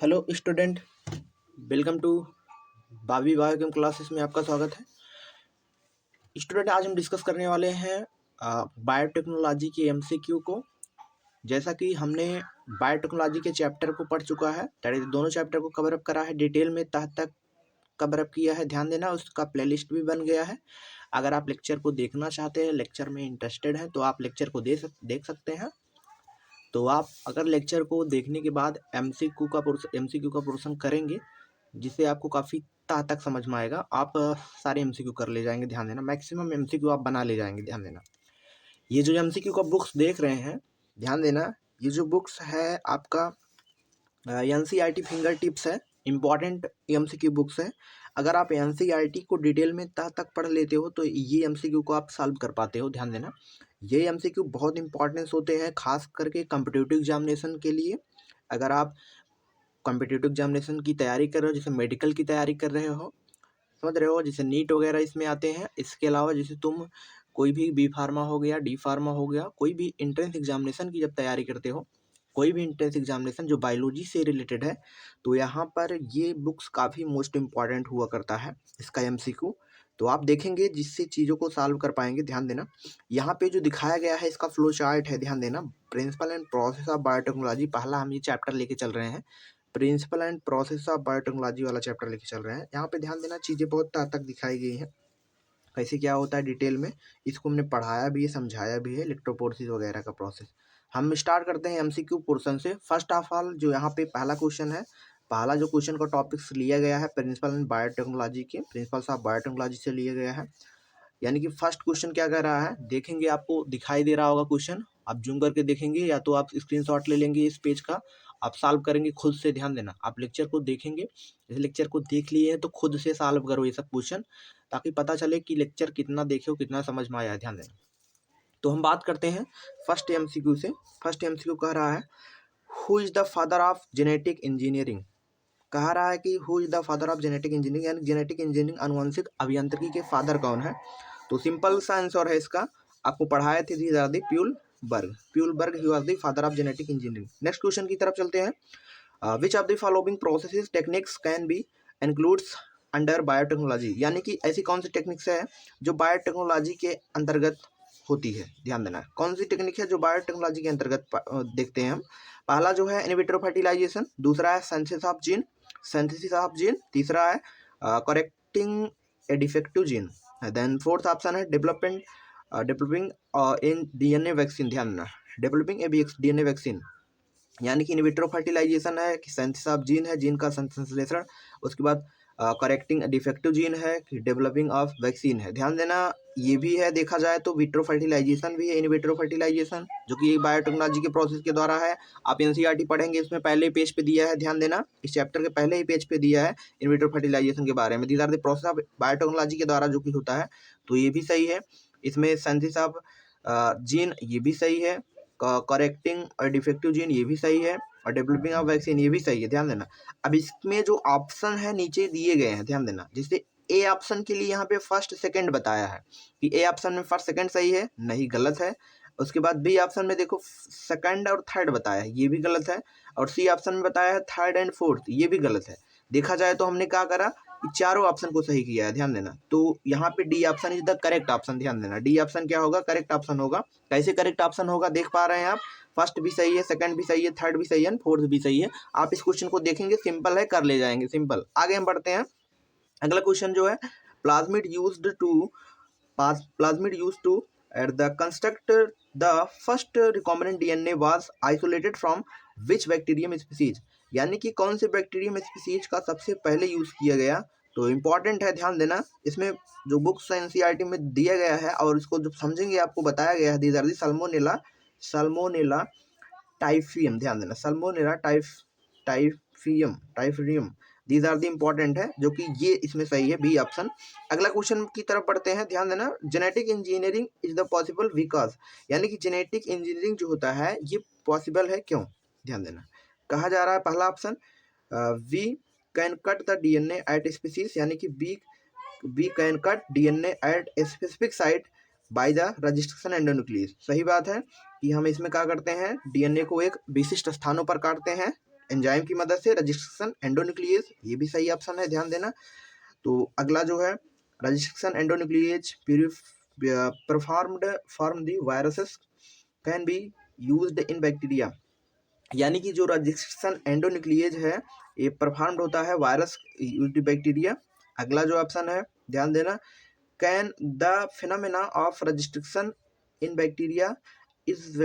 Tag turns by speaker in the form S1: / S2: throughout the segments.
S1: Hello student, welcome to बावी biochem classes में आपका स्वागत है। स्टूडेंट, आज हम डिस्कस करने वाले हैं बायोटेक्नोलॉजी के एमसीक्यू को। जैसा कि हमने बायोटेक्नोलॉजी के चैप्टर को पढ़ चुका है, दोनों चैप्टर को कवर अप करा है, डिटेल में तक कवर अप किया है। ध्यान देना, उसका प्लेलिस्ट भी बन गया है। अगर आप लेक्चर को देखना चाहते हैं, लेक्चर में इंटरेस्टेड हैं, तो आप लेक्चर को देख सकते हैं। तो आप अगर लेक्चर को देखने के बाद एमसीक्यू का पोर्शन करेंगे, जिससे आपको काफ़ी तक समझ में आएगा। आप सारे एमसीक्यू कर ले जाएंगे। ध्यान देना, मैक्सिमम एमसीक्यू आप बना ले जाएंगे। ध्यान देना, ये जो एमसीक्यू का बुक्स देख रहे हैं, ध्यान देना, ये जो बुक्स है आपका एनसीईआरटी फिंगर टिप्स है, इम्पॉर्टेंट एमसीक्यू बुक्स है। अगर आप एनसीईआरटी को डिटेल में तक पढ़ लेते हो तो ये एमसीक्यू को आप सॉल्व कर पाते हो। ध्यान देना, ये एमसीक्यू बहुत इंपॉर्टेंस होते हैं, खास करके कॉम्पिटिटिव एग्जामिनेशन के लिए। अगर आप कॉम्पिटिटिव एग्जामिनेशन की तैयारी कर रहे हो, जैसे मेडिकल की तैयारी कर रहे हो, समझ रहे हो, जैसे नीट वगैरह इसमें आते हैं। इसके अलावा जैसे तुम कोई भी बी फार्मा हो गया, डी फार्मा हो गया, कोई भी एंट्रेंस एग्जामिनेशन की जब तैयारी करते हो, कोई भी एंट्रेंस एग्जामिनेशन जो बायोलॉजी से रिलेटेड है, तो यहाँ पर ये बुक्स काफ़ी मोस्ट इम्पॉर्टेंट हुआ करता है, इसका एमसीक्यू। तो आप देखेंगे जिससे चीज़ों को सॉल्व कर पाएंगे। ध्यान देना, यहाँ पे जो दिखाया गया है इसका फ्लो चार्ट है। ध्यान देना, principle and process of biotechnology, पहला हम ये चैप्टर लेके चल रहे हैं। Principle and process of biotechnology वाला चैप्टर लेके चल रहे हैं। यहाँ पे ध्यान देना, चीज़ें बहुत तक दिखाई गई हैं, कैसे क्या होता है डिटेल में। इसको हमने पढ़ाया भी है, समझाया भी है, इलेक्ट्रोपोरेसिस वगैरह का प्रोसेस। हम स्टार्ट करते हैं एमसीक्यू पोर्शन से। फर्स्ट ऑफ ऑल, जो यहाँ पे पहला क्वेश्चन है, पहला जो क्वेश्चन का टॉपिक्स लिया गया है प्रिंसिपल एंड बायोटेक्नोलॉजी के, प्रिंसिपल्स ऑफ बायोटेक्नोलॉजी से लिया गया है। यानी कि फर्स्ट क्वेश्चन क्या कर रहा है, देखेंगे आपको दिखाई दे रहा होगा क्वेश्चन, आप जूम करके देखेंगे या तो आप स्क्रीनशॉट ले लेंगे इस पेज का, आप सॉल्व करेंगे खुद से। ध्यान देना, आप लेक्चर को देखेंगे, इस लेक्चर को देख लिए हैं तो खुद से सॉल्व करो ये सब क्वेश्चन, ताकि पता चले कि लेक्चर कितना देखे हो, कितना समझ में आया है। ध्यान देना, तो हम बात करते हैं फर्स्ट एमसीक्यू से। फर्स्ट एमसीक्यू कह रहा है, who is the father of genetic engineering. कह रहा है कि who is the father of genetic engineering, यानी जेनेटिक इंजीनियरिंग अनुवांशिक अभियांत्रिकी के फादर कौन है। तो सिंपल सा आंसर है इसका, आपको पढ़ाए थे, these are the Paul Berg he was the father of genetic engineering. Next question की तरफ चलते हैं। Which of the following processes techniques can be includes under biotechnology, यानी कि ऐसी कौन सी टेक्निक्स है जो बायोटेक्नोलॉजी के अंतर्गत होती है। ध्यान देना, कौन सी टेक्निक है जो बायोटेक्नोलॉजी के अंतर्गत देखते हैं हम। पहला जो है इन विट्रो फर्टिलाइजेशन, दूसरा है सिंथेसिस ऑफ जीन, तीसरा है correcting a defective gene, then fourth option है डेवलपिंग इन डीएनए वैक्सीन। ध्यान देना, डेवलपिंग ए डीएनए वैक्सीन, यानी कि इन विट्रो फर्टिलाइजेशन है कि सिंथेसिस ऑफ जीन है, जीन का संश्लेषण, उसके बाद करेक्टिंग डिफेक्टिव जीन है कि डेवलपिंग ऑफ वैक्सीन है। ध्यान देना, ये भी है, देखा जाए तो विट्रो फर्टिलाइजेशन भी है, इन विट्रो फर्टिलाइजेशन, जो कि बायोटेक्नोलॉजी के प्रोसेस के द्वारा है। आप एनसीईआरटी पढ़ेंगे, इसमें पहले पेज पे दिया है। ध्यान देना, इस चैप्टर के पहले ही पेज पे दिया है इन विट्रो फर्टिलाइजेशन के बारे में। These are the process of biotechnology के द्वारा जो कि होता है, तो ये भी सही है। इसमें सिंथेसिस ऑफ जीन, ये भी सही है, करेक्टिंग और डिफेक्टिव जीन, ये भी सही है, और डेवलपिंग ऑफ वैक्सीन, ये भी सही है। ध्यान देना, अब इसमें जो ऑप्शन है नीचे दिए गए हैं, ध्यान देना, जैसे ए ऑप्शन के लिए यहाँ पे फर्स्ट सेकंड बताया है कि ए ऑप्शन में फर्स्ट सेकंड सही है, नहीं, गलत है। उसके बाद बी ऑप्शन में देखो सेकंड और थर्ड बताया है, ये भी गलत है। और सी ऑप्शन में बताया है थर्ड एंड फोर्थ, ये भी गलत है। देखा जाए तो हमने क्या करा कि चारों ऑप्शन को सही किया है। ध्यान देना, तो यहाँ पे D option is the correct option. ध्यान देना, डी ऑप्शन क्या होगा, करेक्ट ऑप्शन होगा। कैसे करेक्ट ऑप्शन होगा, देख पा रहे हैं आप, फर्स्ट भी सही है, सेकंड भी सही है, थर्ड भी सही है, फोर्थ भी सही है। आप इस क्वेश्चन को देखेंगे, सिंपल है, कर ले जाएंगे, सिंपल। आगे हम बढ़ते हैं, अगला क्वेश्चन जो है, plasmid used to at the construct the first recombinant DNA was isolated from which bacterium species, यानी कि कौन से बैक्टीरियम स्पीसीज का सबसे पहले यूज किया गया। तो इम्पॉर्टेंट है, ध्यान देना, इसमें जो बुक्स एनसीईआरटी में दिया गया है और इसको जब समझेंगे आपको बताया गया है, these are the salmonella typhimurium. ध्यान देना, salmonella typhimurium, these are the important है, जो कि ये इसमें सही है, बी ऑप्शन। अगला क्वेश्चन की तरफ बढ़ते हैं। ध्यान देना, genetic engineering is the possible because, यानी कि जेनेटिक इंजीनियरिंग जो होता है ये पॉसिबल है क्यों। ध्यान देना, कहा जा रहा है पहला option, we can cut the DNA at species, यानी कि we can cut DNA at specific site by the restriction endonuclease. सही बात है कि हम इसमें क्या करते हैं, डीएनए को एक विशिष्ट स्थानों पर काटते हैं, एंजाइम की मदद से रजिस्ट्रेशन एंडोन्यूक्लियेज, ये भी सही ऑप्शन है, ध्यान देना। तो अगला जो है restriction endonuclease perform the viruses can be used in bacteria, यानी कि जो रजिस्ट्रेशन एंडोन्यूक्लियेज है ये परफॉर्म्ड होता है वायरस यूज्ड बैक्टीरिया। अगला जो ऑप्शन है ध्यान देना, can the phenomena of registration in bacteria is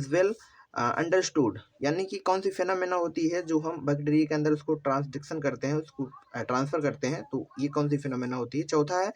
S1: well understood, यानी कि कौन सी फिनोमेना होती है जो हम बैक्टीरिया के अंदर उसको ट्रांसडिक्शन करते हैं, उसको ट्रांसफर करते हैं, तो ये कौन सी फिनोमेना होती है। चौथा है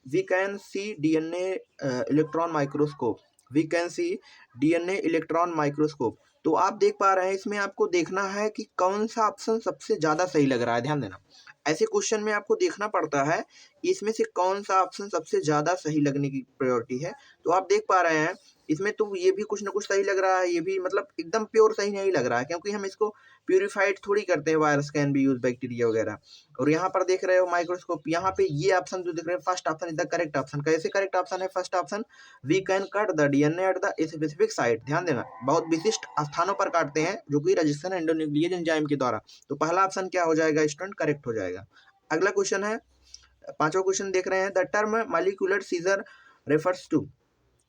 S1: we can see DNA electron microscope, we can see DNA electron microscope. तो आप देख पा रहे हैं इसमें आपको देखना है कि कौन सा ऑप्शन सबसे ज़्यादा सही लग रहा है, ध्यान देना। ऐसे क्वेश्चन में आपको देखना पड़ता है कि इसमें से कौन सा ऑप्शन सबसे ज़्यादा सही लगने की प्रायोरिटी है। तो आप देख पा रहे हैं इसमें तो ये भी कुछ ना कुछ सही लग रहा है, ये भी मतलब एकदम प्योर सही नहीं लग रहा है, क्योंकि हम इसको प्यूरिफाइड थोड़ी करते हैं, virus can be use bacteria वगैरह। और यहाँ पर देख रहे हो माइक्रोस्कोप, यहाँ पे ये ऑप्शन जो दिख रहे हैं first option is the correct option. कैसे करेक्ट ऑप्शन है first option, we can cut the DNA at the specific site, ध्यान देना, बहुत विशिष्ट स्थानों पर काटते हैं जो कि रजिस्ट्रेशन एंडोन्यूक्लियेज एंजाइम के द्वारा। तो पहला ऑप्शन क्या हो जाएगा स्टूडेंट, करेक्ट हो जाएगा। अगला क्वेश्चन है, पांचवा क्वेश्चन देख रहे हैं, the term molecular scissor refers to,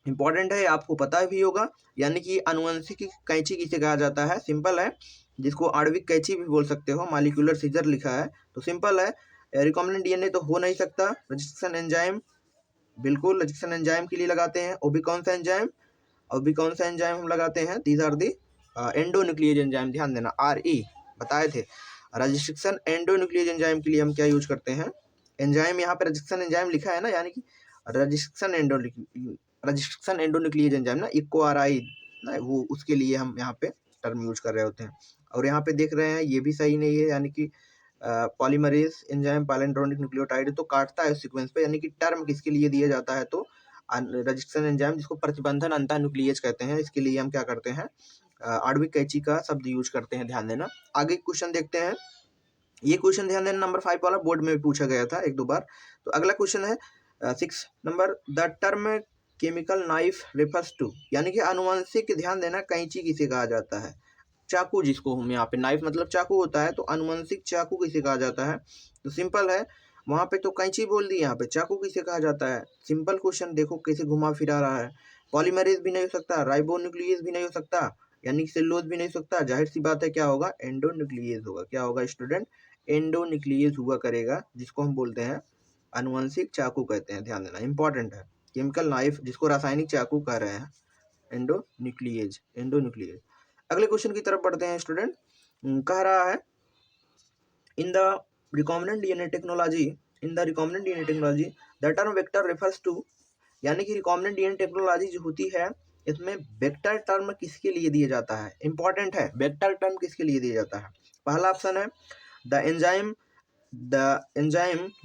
S1: important है, आपको पता भी होगा, यानी कि आनुवंशिक कैंची किसे कहा जाता है। सिंपल है, जिसको आणविक कैंची भी बोल सकते हो, मॉलिक्यूलर सीजर लिखा है तो सिंपल है। रिकॉम्बिनेंट डीएनए तो हो नहीं सकता, रजिस्ट्रेशन एंजाइम, बिल्कुल रजिस्ट्रेशन एंजाइम के लिए लगाते हैं। और भी कौन सा एंजाइम, और भी कौन सा एंजाइम हम लगाते हैं, दीज आर दी एंडोन्यूक्लियेज एंजाइम, ध्यान देना, RE बताए थे। रजिस्ट्रेशन एंडोन्यूक्लियेज एंजाइम के लिए हम क्या यूज करते हैं, एंजाइम, यहाँ पे रजिस्ट्रेशन एंजाइम लिखा है ना, यानी कि रजिस्ट्रेशन एंडोन्यूक्लियेज एंजाइम ना, इको RI ना, वो उसके लिए हम यहाँ पे टर्म यूज कर रहे होते हैं। और यहाँ पे देख रहे हैं ये भी सही नहीं है, यानी कि पॉलीमरेज एंजाइम पैलेंड्रोनिक न्यूक्लियोटाइड तो काटता है सीक्वेंस पे, यानी कि टर्म किसके लिए दिया जाता है, तो रजिस्ट्रेशन एंजाइम, जिसको प्रतिबंधन अंतः न्यूक्लियेज कहते हैं, इसके लिए हम क्या करते हैं आणविक कैंची का शब्द यूज करते हैं, ध्यान देना। आगे क्वेश्चन देखते हैं, ये क्वेश्चन ध्यान देना नंबर 5 वाला, बोर्ड में भी पूछा गया था एक दो बार। तो अगला क्वेश्चन है 6 नंबर, the term chemical knife refers to, यानी कि आनुवंशिक, ध्यान देना, कैंची किसे कहा जाता है, चाकू, जिसको हम यहाँ पे नाइफ मतलब चाकू होता है, तो आनुवंशिक चाकू किसे कहा जाता है। तो सिंपल है, वहाँ पे तो कैंची बोल दी, यहाँ पे चाकू किसे कहा जाता है। सिंपल क्वेश्चन, देखो कैसे घुमा फिरा रहा है, पॉलीमरेज भी नहीं हो सकता, राइबोन्यूक्लियेज भी नहीं हो सकता, यानी कि सेलुलोज भी नहीं हो सकता, जाहिर सी बात है क्या होगा, एंडोन्यूक्लियेज होगा। क्या होगा स्टूडेंट, एंडोन्यूक्लियेज हुआ करेगा, जिसको हम बोलते हैं आनुवंशिक चाकू कहते हैं, ध्यान देना, इंपॉर्टेंट है। केमिकल नाइफ, जिसको रासायनिक चाकू कह रहे हैं, एंडोन्यूक्लियेज, एंडोन्यूक्लियेज। अगले क्वेश्चन की तरफ बढ़ते हैं स्टूडेंट, कह रहा है in the recombinant DNA technology, in the recombinant DNA technology the term vector refers to, यानी कि रिकॉम्बिनेंट डीएनए टेक्नोलॉजी जो होती है इसमें वेक्टर टर्म किसके लिए दिया जाता है, इंपॉर्टेंट है, वेक्टर टर्म किसके लिए दिया जाता है। पहला ऑप्शन है the enzyme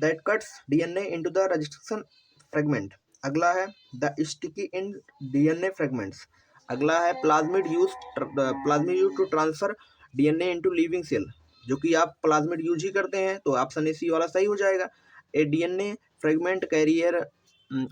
S1: that cuts DNA into the restriction fragment, अगला है the sticky in DNA fragments, अगला है plasmid use to transfer DNA into living cell, जो कि आप प्लाज्मिड यूज ही करते हैं, तो ऑप्शन सी वाला सही हो जाएगा। A DNA fragment carrier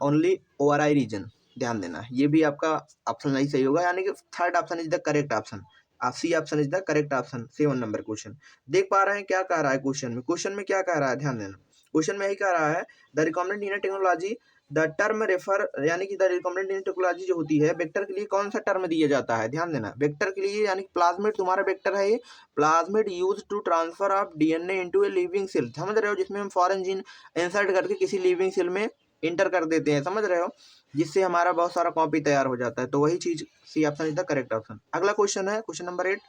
S1: only ORI region, ध्यान देना, ये भी आपका ऑप्शन नहीं सही होगा, यानी कि third option is the correct option, C option is the correct option. 7 नंबर क्वेश्चन देख पा रहे हैं क्या कह रहा है क्वेश्चन में क्या कह रहा है, ध्यान देना, क्वेश्चन में यही कह रहा है the recombinant DNA technology the term refer, यानी कि द रिकॉम्बिनेंट डीएनए टेक्नोलॉजी जो होती है वेक्टर के लिए कौन सा टर्म दिया जाता है, ध्यान देना, वेक्टर के लिए, यानी प्लाज्मिड तुम्हारा वेक्टर है, ये plasmid use to transfer of DNA into a living cell, समझ रहे हो, जिसमें हम फॉरेन जीन इंसर्ट करके किसी लिविंग सेल में इंटर कर देते हैं, समझ रहे हो, जिससे हमारा बहुत सारा कॉपी तैयार हो जाता है, तो वही चीज C option is the correct option. अगला क्वेश्चन है क्वेश्चन नंबर 8,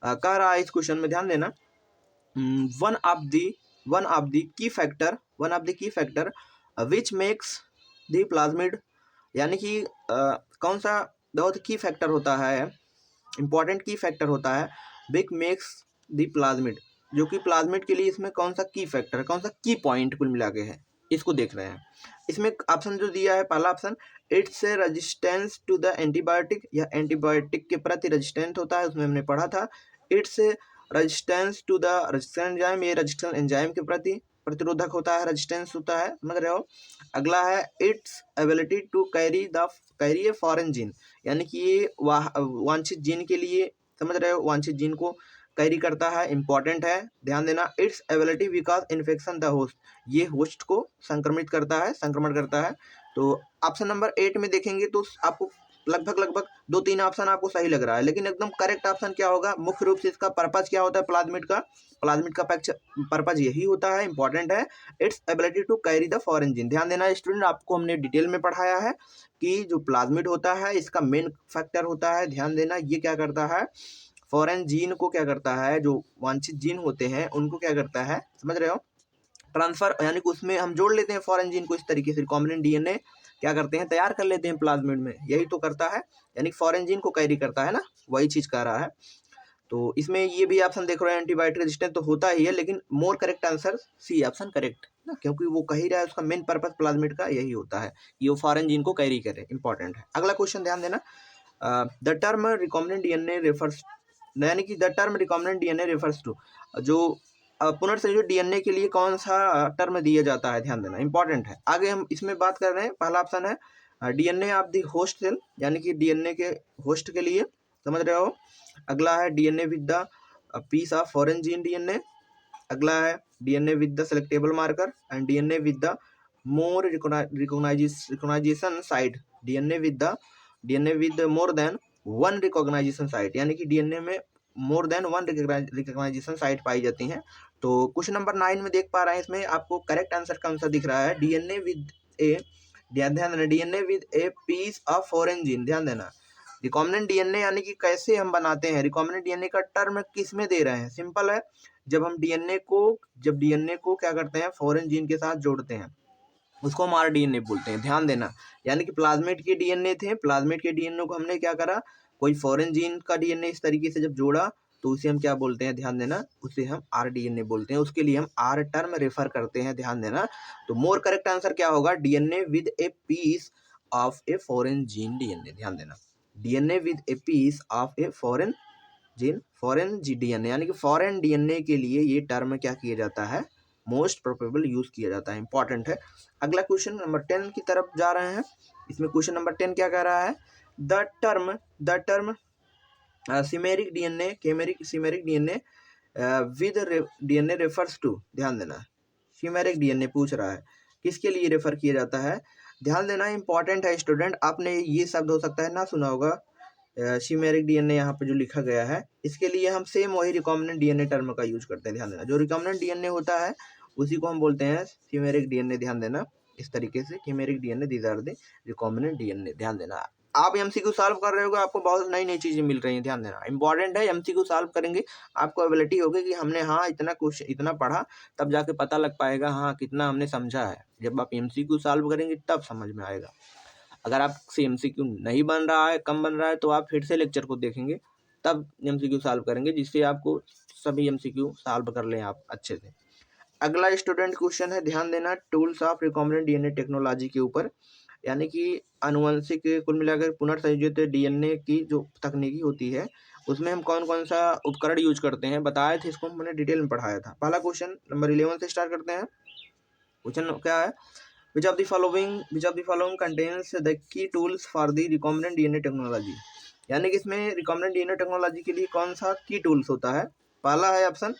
S1: कह रहा है इस क्वेश्चन में ध्यान देना, one of the key factor which makes the plasmid, यानी कि कौन सा बहुत की फैक्टर होता है, इंपॉर्टेंट की फैक्टर होता है, विच मेक्स द प्लाज्मिड, जो कि प्लाज्मिड के लिए इसमें कौन सा की फैक्टर, कौन सा की पॉइंट कुल मिला के है, इसको देख रहे हैं। इसमें ऑप्शन जो दिया है, पहला option its resistance to the antibiotic, या एंटीबायोटिक के प्रति रेजिस्टेंट होता है, उसमें हमने पढ़ा था। Its resistance to the resistance enzyme, ये रजिस्टेंस एंजाइम के प्रति प्रतिरोधक होता है, रेजिस्टेंस होता है, समझ रहे हो। अगला है its ability to carry a foreign gene, यानी कि ये वांछित जीन के लिए समझ रहे हो, वांछित जीन को कैरी करता है, इंपॉर्टेंट है, ध्यान देना। Its ability because infection the host, ये होस्ट को संक्रमित करता है, संक्रमण करता है। तो ऑप्शन नंबर 8 में देखेंगे तो आपको लगभग 2-3 ऑप्शन आपको सही लग रहा है, लेकिन एकदम करेक्ट ऑप्शन क्या होगा, मुख्य रूप से इसका पर्पज क्या होता है, प्लाज्मिड का पर्पज यही होता है, इंपॉर्टेंट है। Its ability to carry the foreign gene, ध्यान देना स्टूडेंट, आपको हमने डिटेल में पढ़ाया है कि जो प्लाज्मिड होता है इसका मेन फैक्टर होता है, ध्यान देना, ये क्या करता है, फॉरेन जीन को क्या करता है, जो वांछित जीन होते हैं उनको क्या करता है, समझ रहे हो, ट्रांसफर, यानी कि उसमें हम जोड़ लेते हैं फॉरेन जीन को, इस तरीके से रिकॉम्बिनेंट डीएनए क्या करते हैं, तैयार कर लेते हैं प्लाज्मिड में, यही तो करता है, यानी फॉरेन जीन को कैरी करता है ना, वही चीज कह रहा है। तो इसमें ये भी ऑप्शन देख रहे हैं, एंटीबायोटिक रेजिस्टेंस तो होता ही है, लेकिन more correct answer C option correct ना, क्योंकि वो कह ही रहा है उसका मेन पर्पज प्लाज्मिड का यही होता है, ये वो फॉरेन जीन को कैरी करे, इंपॉर्टेंट है। अगला क्वेश्चन ध्यान देना, the term recombinant DNA refers, यानी कि the term recombinant DNA refers to, जो पुनर्संयोजित डीएनए के लिए कौन सा टर्म दिया जाता है, ध्यान देना, इंपॉर्टेंट है। आगे हम इसमें बात कर रहे हैं, पहला ऑप्शन है DNA of the host cell, यानी कि डीएनए के होस्ट के लिए, समझ रहे हो। अगला है DNA with the piece of foreign gene DNA. अगला है DNA with the selectable marker and DNA with the more recognition site, DNA with more than one recognition site, यानी कि डीएनए में more than one recognition site पाई जाती हैं। तो question number 9 में देख पा रहे हैं, इसमें आपको करेक्ट आंसर कौन सा दिख रहा है, डीएनए विद ए, ध्यान देना, DNA with a piece of foreign gene, ध्यान देना। रिकॉम्बिनेंट डीएनए यानी कि कैसे हम बनाते हैं, रिकॉम्बिनेंट डीएनए का टर्म किस में दे रहे हैं, सिंपल है, जब हम डीएनए को क्या करते हैं, फॉरेन जीन के साथ जोड़ते हैं, उसको हम आरडीएनए बोलते हैं, ध्यान देना। यानी कि प्लाज्मिड के डीएनए थे, प्लाज्मिड के डीएनए को हमने क्या करा, कोई फॉरेन जीन का डीएनए इस तरीके से जब जोड़ा तो उसे हम क्या बोलते हैं, ध्यान देना, उसे हम आरडीएनए बोलते हैं, उसके लिए हम आर टर्म रेफर करते हैं, ध्यान देना। तो मोर करेक्ट आंसर क्या होगा, DNA with a piece of a foreign gene DNA, ध्यान देना, DNA with a piece of a foreign gene DNA, यानी कि फॉरेन डीएनए के लिए ये टर्म क्या किया जाता है, मोस्ट प्रोबेबल यूज किया जाता है, इंपॉर्टेंट है। अगला क्वेश्चन नंबर 10 की तरफ जा रहे हैं, इसमें क्वेश्चन नंबर 10 क्या कह रहा है, the term chimeric DNA with DNA refers to, ध्यान देना, सिमेरिक डीएनए पूछ रहा है, किसके लिए रेफर किया जाता है, ध्यान देना, इंपॉर्टेंट है स्टूडेंट, आपने ये शब्द हो सकता है ना सुना होगा, सिमेरिक डीएनए यहाँ पे जो लिखा गया है, इसके लिए हम सेम वही रिकॉम्बिनेंट डीएनए टर्म का यूज करते हैं, ध्यान देना, जो रिकॉम्बिनेंट डीएनए होता है उसी को हम बोलते हैं सिमेरिक डीएनए, ध्यान देना, इस तरीके से chimeric DNA, these are the recombinant DNA, ध्यान देना। आप एमसीक्यू सॉल्व कर रहे होगे, आपको बहुत नई चीजें मिल रही हैं, ध्यान देना, इंपॉर्टेंट है, एमसीक्यू सॉल्व करेंगे, आपको एबिलिटी होगी कि हमने हाँ इतना क्वेश्चन इतना पढ़ा, तब जाके पता लग पाएगा हाँ कितना हमने समझा है, जब आप एमसीक्यू सॉल्व करेंगे तब समझ में आएगा। अगर आपसे एमसीक्यू नहीं बन रहा है, कम बन रहा है, तो आप फिर से लेक्चर को देखेंगे, तब एमसीक्यू सॉल्व करेंगे, जिससे आपको सभी एमसीक्यू सॉल्व कर लें आप अच्छे से। अगला स्टूडेंट क्वेश्चन है, ध्यान देना, tools of recombinant DNA technology के ऊपर, यानी कि आनुवंशिक, कुल मिलाकर पुनर्संयोजित डीएनए की जो तकनीकी होती है उसमें हम कौन कौन सा उपकरण यूज करते हैं, बताए थे, इसको मैंने डिटेल में पढ़ाया था। पहला क्वेश्चन नंबर 11 से स्टार्ट करते हैं। क्वेश्चन क्या है, which of the following contains the key tools for the recombinant DNA technology, यानी कि इसमें रिकॉम्बिनेंट डीएनए टेक्नोलॉजी के लिए कौन सा की टूल्स होता है। पहला है option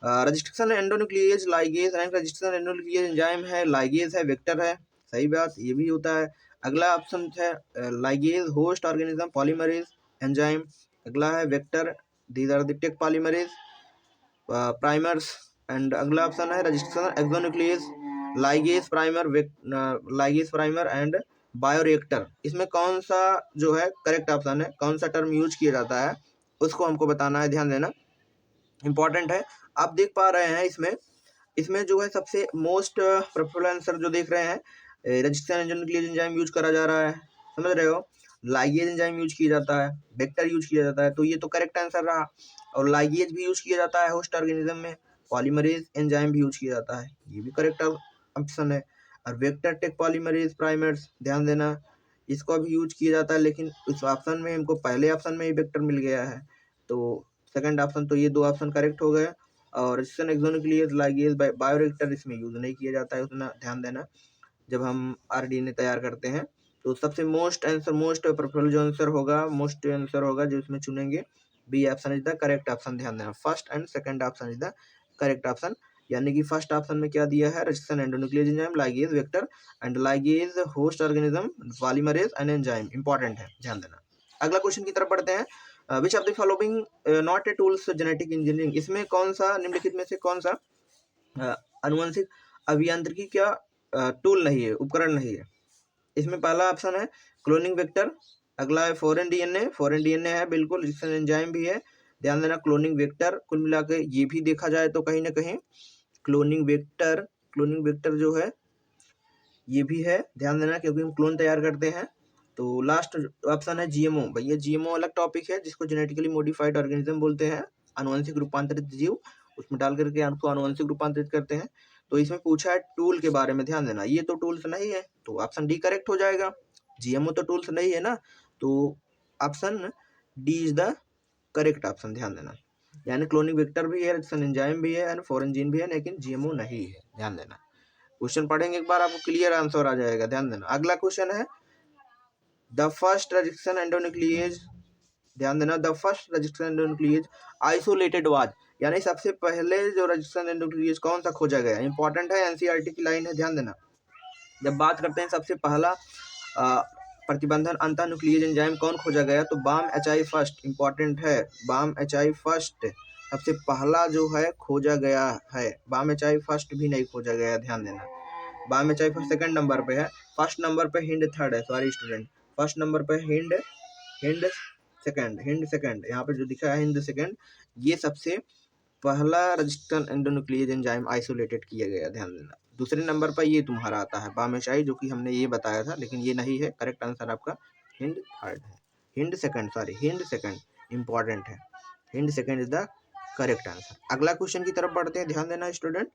S1: registration endonuclease ligase, rank registration endonuclease enzyme है, लाइगेज है, वेक्टर है, सही बात, ये भी होता है। अगला ऑप्शन है ligase host organism polymerase enzyme, अगला है vector, these are the taq polymerase primers, and अगला ऑप्शन है restriction exonuclease ligase primer and bioreactor. इसमें कौन सा जो है करेक्ट ऑप्शन है, कौन सा टर्म यूज किया जाता है उसको हमको बताना है, ध्यान देना, इंपॉर्टेंट है। आप देख पा रहे हैं इसमें जो है सबसे मोस्ट प्रेफरेबल आंसर जो देख रहे हैं, रजिस्ट्रेशन एंजाइम यूज करा जा रहा है, समझ रहे हो, लाइगेज एंजाइम यूज किया जाता है, वेक्टर यूज किया जाता है, तो ये तो करेक्ट आंसर रहा। और लाइगेज भी यूज किया जाता है होस्ट ऑर्गेनिज्म में, पॉलीमरेज एंजाइम भी यूज किया जाता है, ये भी करेक्ट ऑप्शन है। और वेक्टर टेक पॉलीमरेज प्राइमर्स, ध्यान देना, इसको भी यूज किया जाता है, लेकिन इस ऑप्शन में हमको पहले ऑप्शन में ही वेक्टर मिल गया है, तो सेकंड ऑप्शन, तो ये दो ऑप्शन करेक्ट हो गए। और रजिस्ट्रेशन एक्सोन्यूक्लिएज लाइगेज बायोरिएक्टर इसमें यूज नहीं किया जाता है उतना, ध्यान देना, जब हम आरडीएनए तैयार करते हैं। तो सबसे मोस्ट प्रेफरेबल जो आंसर होगा, मोस्ट आंसर होगा जो इसमें चुनेंगे, B option is the correct option. ध्यान देना, first and second option is the correct option. यानी कि फर्स्ट ऑप्शन में क्या दिया है, restriction endonuclease enzyme, ligase vector and ligase host organism, polymerase and enzyme. Important है, ध्यान देना। अगला क्वेश्चन की तरफ बढ़ते हैं। Which of the following not a tools genetic engineering, इसमें कौन सा निम्नलिखित में से कौन सा अनुवंशिक अभियांत्रिकी क्या टूल नहीं है, उपकरण नहीं है। इसमें पहला ऑप्शन है क्लोनिंग वेक्टर, अगला है फॉरेन डीएनए, फॉरेन डीएनए है बिल्कुल, रजिस्ट्रेशन एंजाइम भी है। ध्यान देना, क्लोनिंग वेक्टर कुल मिला के ये भी देखा जाए तो कहीं ना कहीं क्लोनिंग वेक्टर जो है ये भी है, ध्यान देना, क्योंकि हम क्लोन तैयार करते हैं। तो लास्ट ऑप्शन है जीएमओ। भैया जीएमओ अलग टॉपिक है, जिसको जेनेटिकली मॉडिफाइड ऑर्गेनिज्म बोलते हैं, अनुवंशिक रूपांतरित जीव, उसमें डाल करके आपको अनुवंशिक रूपांतरित करते हैं। तो इसमें पूछा है टूल के बारे में, ध्यान देना, ये तो टूल्स नहीं है, तो ऑप्शन डी करेक्ट हो जाएगा। जीएमओ तो टूल्स नहीं है ना, तो option D is the correct option. ध्यान देना, यानी क्लोनिंग वेक्टर भी है, रजिस्ट्रेशन एंजाइम भी है एंड फॉरेन जीन भी है, लेकिन जीएमओ नहीं है। ध्यान देना, क्वेश्चन पढ़ेंगे एक बार आपको क्लियर आंसर आ जाएगा। ध्यान देना, अगला क्वेश्चन है द फर्स्ट रजिस्ट्रेशन एंडोन्यूक्लिएज, ध्यान देना, the first registration endonuclease isolated was, यानी सबसे पहले जो रजिस्ट्रेशन एंडोन्यूक्लिएज कौन सा खोजा गया। इंपॉर्टेंट है, एनसीईआरटी की लाइन है, ध्यान देना। जब बात करते हैं सबसे पहला प्रतिबंधन अंतःन्यूक्लिएज एंजाइम कौन खोजा गया, तो बाम एचआई फर्स्ट। इंपॉर्टेंट है, बाम एचआई फर्स्ट सबसे पहला जो है खोजा गया है, बाम एचआई फर्स्ट भी नहीं खोजा गया, ध्यान देना। Bam HI first second number पे है, फर्स्ट नंबर पे हिंड थर्ड है, सॉरी स्टूडेंट, फर्स्ट नंबर पे हिंड सेकंड, यहाँ पे जो दिखा है हिंद सेकंड, ये सबसे पहला रजिस्ट्रेशन एंडोन्यूक्लिएज एंजाइम आइसोलेटेड किया गया, ध्यान देना। दूसरे नंबर पर ये तुम्हारा आता है बामेशाई, जो कि हमने ये बताया था, लेकिन ये नहीं है, करेक्ट आंसर आपका हिंड थर्ड है, हिंड सेकंड इंपॉर्टेंट है, hind second is the correct answer. अगला क्वेश्चन की तरफ बढ़ते हैं, ध्यान देना स्टूडेंट।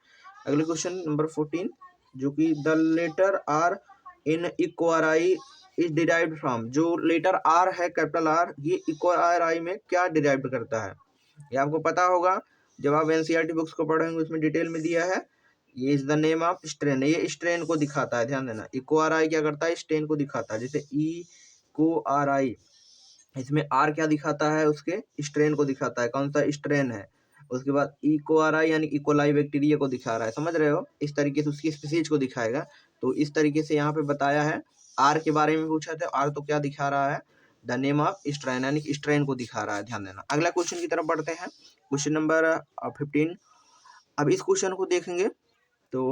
S1: अगले क्वेश्चन नंबर 14, जो कि the letter R in EcoRI is derived from, जो लेटर आर है कैपिटल आर, ये इक्वाराई में क्या डिराइव करता है, ये आपको पता होगा जब आप एनसीईआरटी बुक्स को पढ़ेंगे, उसमें डिटेल में दिया है। ये is the name of strain, ये स्ट्रेन को दिखाता है, ध्यान देना। इको आर आई क्या करता है, स्ट्रेन को दिखाता है, जैसे ई को आर आई, इसमें आर क्या दिखाता है, उसके स्ट्रेन को दिखाता है, कौन सा स्ट्रेन है। उसके बाद इको आर आई यानी इकोलाई बैक्टीरिया को दिखा रहा है, समझ रहे हो, इस तरीके से उसकी स्पीसीज को दिखाएगा। तो इस तरीके से यहाँ पे बताया है, आर के बारे में पूछा था, आर तो क्या दिखा रहा है, द नेम ऑफ स्ट्रेन यानी स्ट्रेन को दिखा रहा है, ध्यान देना। अगला क्वेश्चन की तरफ बढ़ते हैं, क्वेश्चन नंबर 15। अब इस क्वेश्चन को देखेंगे तो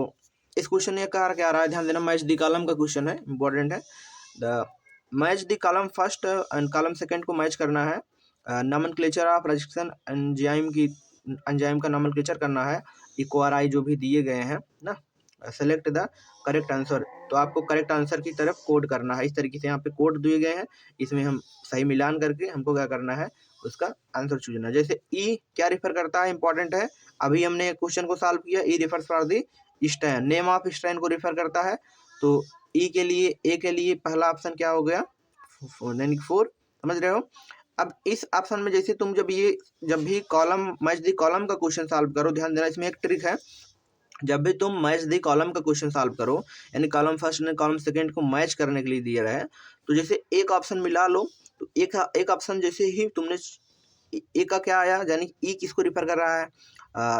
S1: इस क्वेश्चन में क्या आ रहा है, ध्यान देना, मैच द कॉलम का क्वेश्चन है, इंपॉर्टेंट है। The match the column first and column second को मैच करना है, नॉमेनक्लेचर ऑफ रजिस्ट्रेशन एंजाइम का नॉमेनक्लेचर करना है, इक्वाराई जो भी दिए गए हैं ना, सेलेक्ट द करेक्ट आंसर, तो आपको करेक्ट आंसर की तरफ कोड करना है। इस तरीके से यहाँ पे कोड दिए गए हैं, इसमें हम सही मिलान करके हमको क्या करना है, उसका आंसर चुनना। जैसे ई क्या रिफर करता है, इंपॉर्टेंट है, अभी हमने क्वेश्चन को सॉल्व किया, E refers for the strain, name of strain को रिफर करता है। तो ई के लिए, ए के लिए पहला ऑप्शन क्या हो गया, 4, समझ रहे हो। अब इस ऑप्शन में जैसे तुम जब भी कॉलम मैच द कॉलम का क्वेश्चन सॉल्व करो, ध्यान देना, इसमें एक ट्रिक है, जब भी तुम मैच द कॉलम का क्वेश्चन सॉल्व करो, यानी कॉलम फर्स्ट ने कॉलम सेकंड को मैच करने के लिए दिया है, तो जैसे एक ऑप्शन मिला लो, तो एक ऑप्शन जैसे ही तुमने ए का क्या आया, यानी ई किसको रिफर कर रहा है,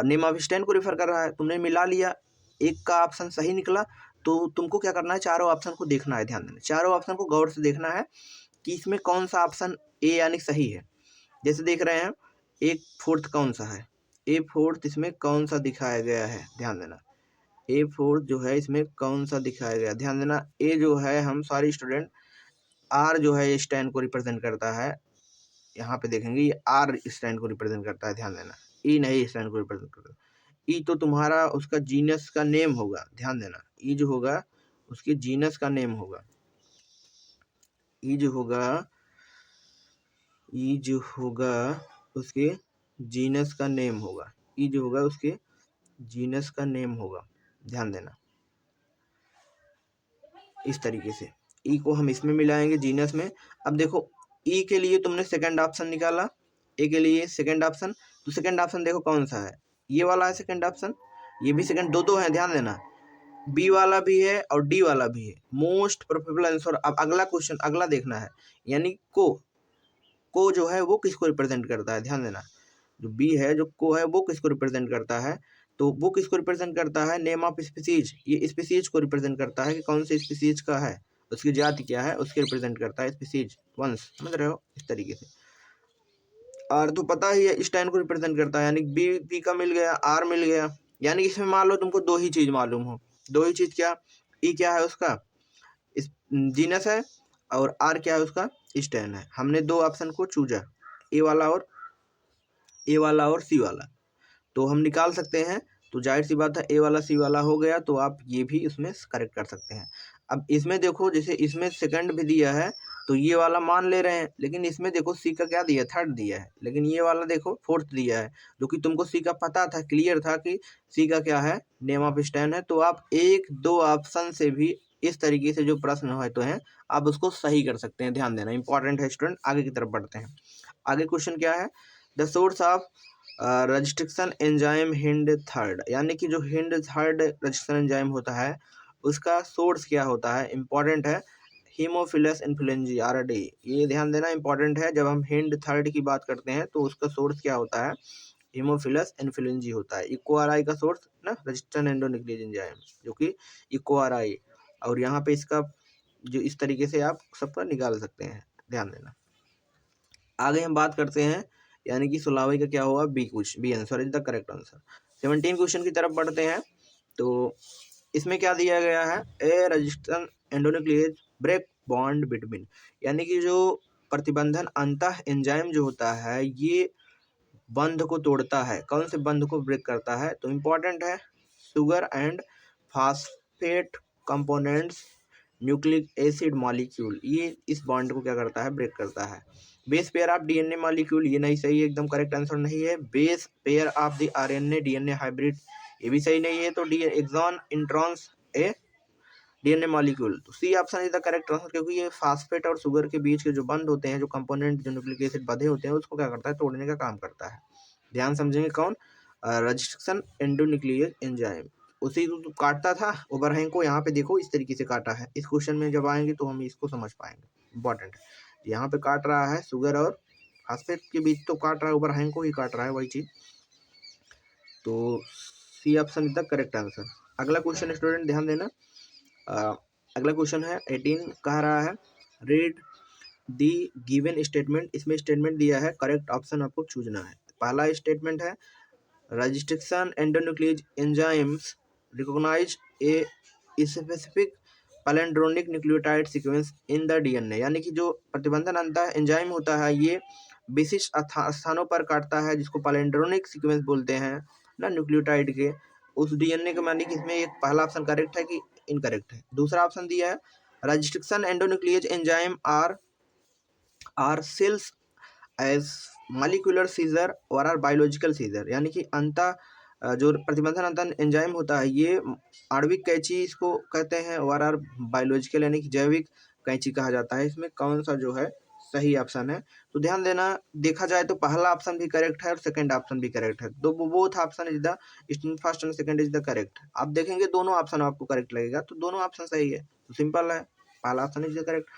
S1: नेम ऑफ स्ट्रेन को रिफर कर रहा है, तुमने मिला लिया, एक का ऑप्शन सही निकला, तो तुमको क्या करना है, चारों ऑप्शन को देखना है, ध्यान देना, चारों ऑप्शन को गौर से देखना है कि इसमें कौन सा ऑप्शन ए यानी सही है। जैसे देख रहे हैं, एक फोर्थ कौन सा है, ए फोर्थ इसमें कौन सा दिखाया गया है, ध्यान देना, ए फोर्थ जो है इसमें कौन सा दिखाया गया, ध्यान देना। ए जो है, हम सारे स्टूडेंट, आर जो है स्टैंड को रिप्रेजेंट करता है, यहाँ पे देखेंगे ये आर स्टैंड को रिप्रेजेंट करता है, ध्यान देना, ई नहीं स्टैंड को रिप्रेजेंट करता। ई तो तुम्हारा उसका जीनस का नेम होगा, ध्यान देना, ई जो होगा उसके जीनस का नेम होगा, ई जो होगा उसके जीनस का नेम होगा, ई जो होगा उसके जीनस का नेम होगा, ध्यान देना। इस तरीके से ई को हम इसमें मिलाएंगे जीनस में। अब देखो, ई के लिए तुमने सेकंड ऑप्शन निकाला, ए के लिए सेकंड ऑप्शन, तो सेकंड ऑप्शन देखो कौन सा है, ये वाला है सेकंड ऑप्शन, ये भी सेकंड, दो है, ध्यान देना, बी वाला भी है और डी वाला भी है, मोस्ट प्रोबेबल आंसर। अब अगला क्वेश्चन, अगला देखना है, यानी को को जो है वो किसको रिप्रेजेंट करता है, ध्यान देना। जो बी है, जो को है, वो किसको रिप्रेजेंट करता है, तो वो किसको रिप्रेजेंट करता है, नेम ऑफ स्पीसीज, ये स्पीसीज को रिप्रेजेंट करता है कि कौन सी स्पीसीज का है, उसकी जाति क्या है, उसके रिप्रेजेंट करता है स्पीसीज वंश, समझ रहे हो, इस तरीके से। आर तो पता ही है स्टैंड को रिप्रेजेंट करता है, यानी बी का मिल गया, आर मिल गया, यानी इसमें मान लो तुमको दो ही चीज मालूम हो, दो ही चीज क्या, ई क्या है उसका इस जीनस है, और आर क्या है उसका स्टैंड है। हमने दो ऑप्शन को चूजा, ए वाला और सी वाला, तो हम निकाल सकते हैं। तो जाहिर सी बात है ए वाला सी वाला हो गया, तो आप ये भी इसमें करेक्ट कर सकते हैं। अब इसमें देखो, जैसे इसमें सेकंड भी दिया है तो ये वाला मान ले रहे हैं, लेकिन इसमें देखो सी का क्या दिया, थर्ड दिया है, लेकिन ये वाला देखो फोर्थ दिया है, जो कि तुमको सी का पता था, क्लियर था कि सी का क्या है, नेम ऑफ स्टैंड है। तो आप एक दो ऑप्शन से भी इस तरीके से जो प्रश्न है तो हैं, आप उसको सही कर सकते हैं, ध्यान देना इंपॉर्टेंट है स्टूडेंट। आगे की तरफ बढ़ते हैं। आगे क्वेश्चन क्या है, the source of restriction enzyme Hind third, यानी कि जो हिंड थर्ड रजिस्ट्रिक्शन एंजाइम होता है उसका सोर्स क्या होता है, इंपॉर्टेंट है, हीमोफिलस इन्फ्लुएंजी आरडी, ये ध्यान देना इंपॉर्टेंट है। जब हम हिंड थर्ड की बात करते हैं तो उसका सोर्स क्या होता है, हीमोफिलस इन्फ्लुएंजी होता है। इको आर आई का सोर्स ना रजिस्ट्रेशन एंडोन्यूक्लियस एंजाइम, जो कि इको आर आई, और यहाँ पे इसका जो इस तरीके से आप सबका निकाल सकते हैं, ध्यान देना। आगे हम बात करते हैं, यानी कि 16वीं का क्या होगा, B answer is the correct answer. 17 question की तरफ बढ़ते हैं। तो इसमें क्या दिया गया है, a restriction endonuclease break bond between, यानी कि जो प्रतिबंधन अंतः एंजाइम जो होता है ये बंध को तोड़ता है, कौन से बंध को ब्रेक करता है, तो इम्पोर्टेंट है sugar and phosphate components nucleic acid molecule, ये इस बॉन्ड को क्या करता है, ब्रेक करता है। Base pair of DNA molecule, ये नहीं सही है, एकदम करेक्ट आंसर नहीं है। Base pair of the RNA DNA hybrid, ये भी सही नहीं है। तो D exon introns a DNA molecule, तो C option is the correct answer, क्योंकि ये फास्फेट और शुगर के बीच के जो बंध होते हैं, जो कंपोनेंट जो न्यूक्लिक एसिड बंधे होते हैं, उसको क्या करता है, तोड़ने का काम करता है। ध्यान समझेंगे कौन, रजिस्ट्रेशन एंडोन्यूक्लियस एंजाइम, उसी को काटता था ओवरहैंग को, यहाँ पे देखो इस तरीके से काटा है। इस क्वेश्चन में जब आएंगे तो हम इसको समझ पाएंगे, इंपॉर्टेंट है। यहाँ पे काट रहा है शुगर और फास्फेट के बीच, तो काट रहा है ओवरहैंग को ही काट रहा है, वही चीज। तो C option is the correct answer. अगला क्वेश्चन स्टूडेंट ध्यान देना, अगला क्वेश्चन है 18, कह रहा है रीड दी गिवन स्टेटमेंट, इसमें स्टेटमेंट दिया है, करेक्ट ऑप्शन आपको चूजना है। पहला स्टेटमेंट है restriction endonuclease enzymes recognize a specific palindromic nucleotide sequence in the DNA, यानी कि जो प्रतिबंधन अंतः एंजाइम होता है ये विशिष्ट स्थानों पर काटता है, जिसको पैलिंड्रोमिक सीक्वेंस बोलते हैं ना न्यूक्लियोटाइड के, उस डीएनए के, यानी कि इसमें एक पहला ऑप्शन करेक्ट है कि इनकरेक्ट है। दूसरा ऑप्शन दिया है restriction endonuclease enzyme are cells as molecular scissor और आर बायोलॉजिकल सीजर, यानी कि जो प्रतिबंधन अंतः एंजाइम होता है ये आणविक कैंची इसको कहते हैं, और आर बायोलॉजिकल यानी कि जैविक कैंची कहा जाता है। इसमें कौन सा जो है सही ऑप्शन है, तो ध्यान देना, देखा जाए तो पहला ऑप्शन भी करेक्ट है और सेकंड ऑप्शन भी करेक्ट है, तो both option is the first and second is the correct. आप देखेंगे दोनों ऑप्शन आपको करेक्ट लगेगा, तो दोनों ऑप्शन सही है, तो सिंपल है, पहला option is the correct.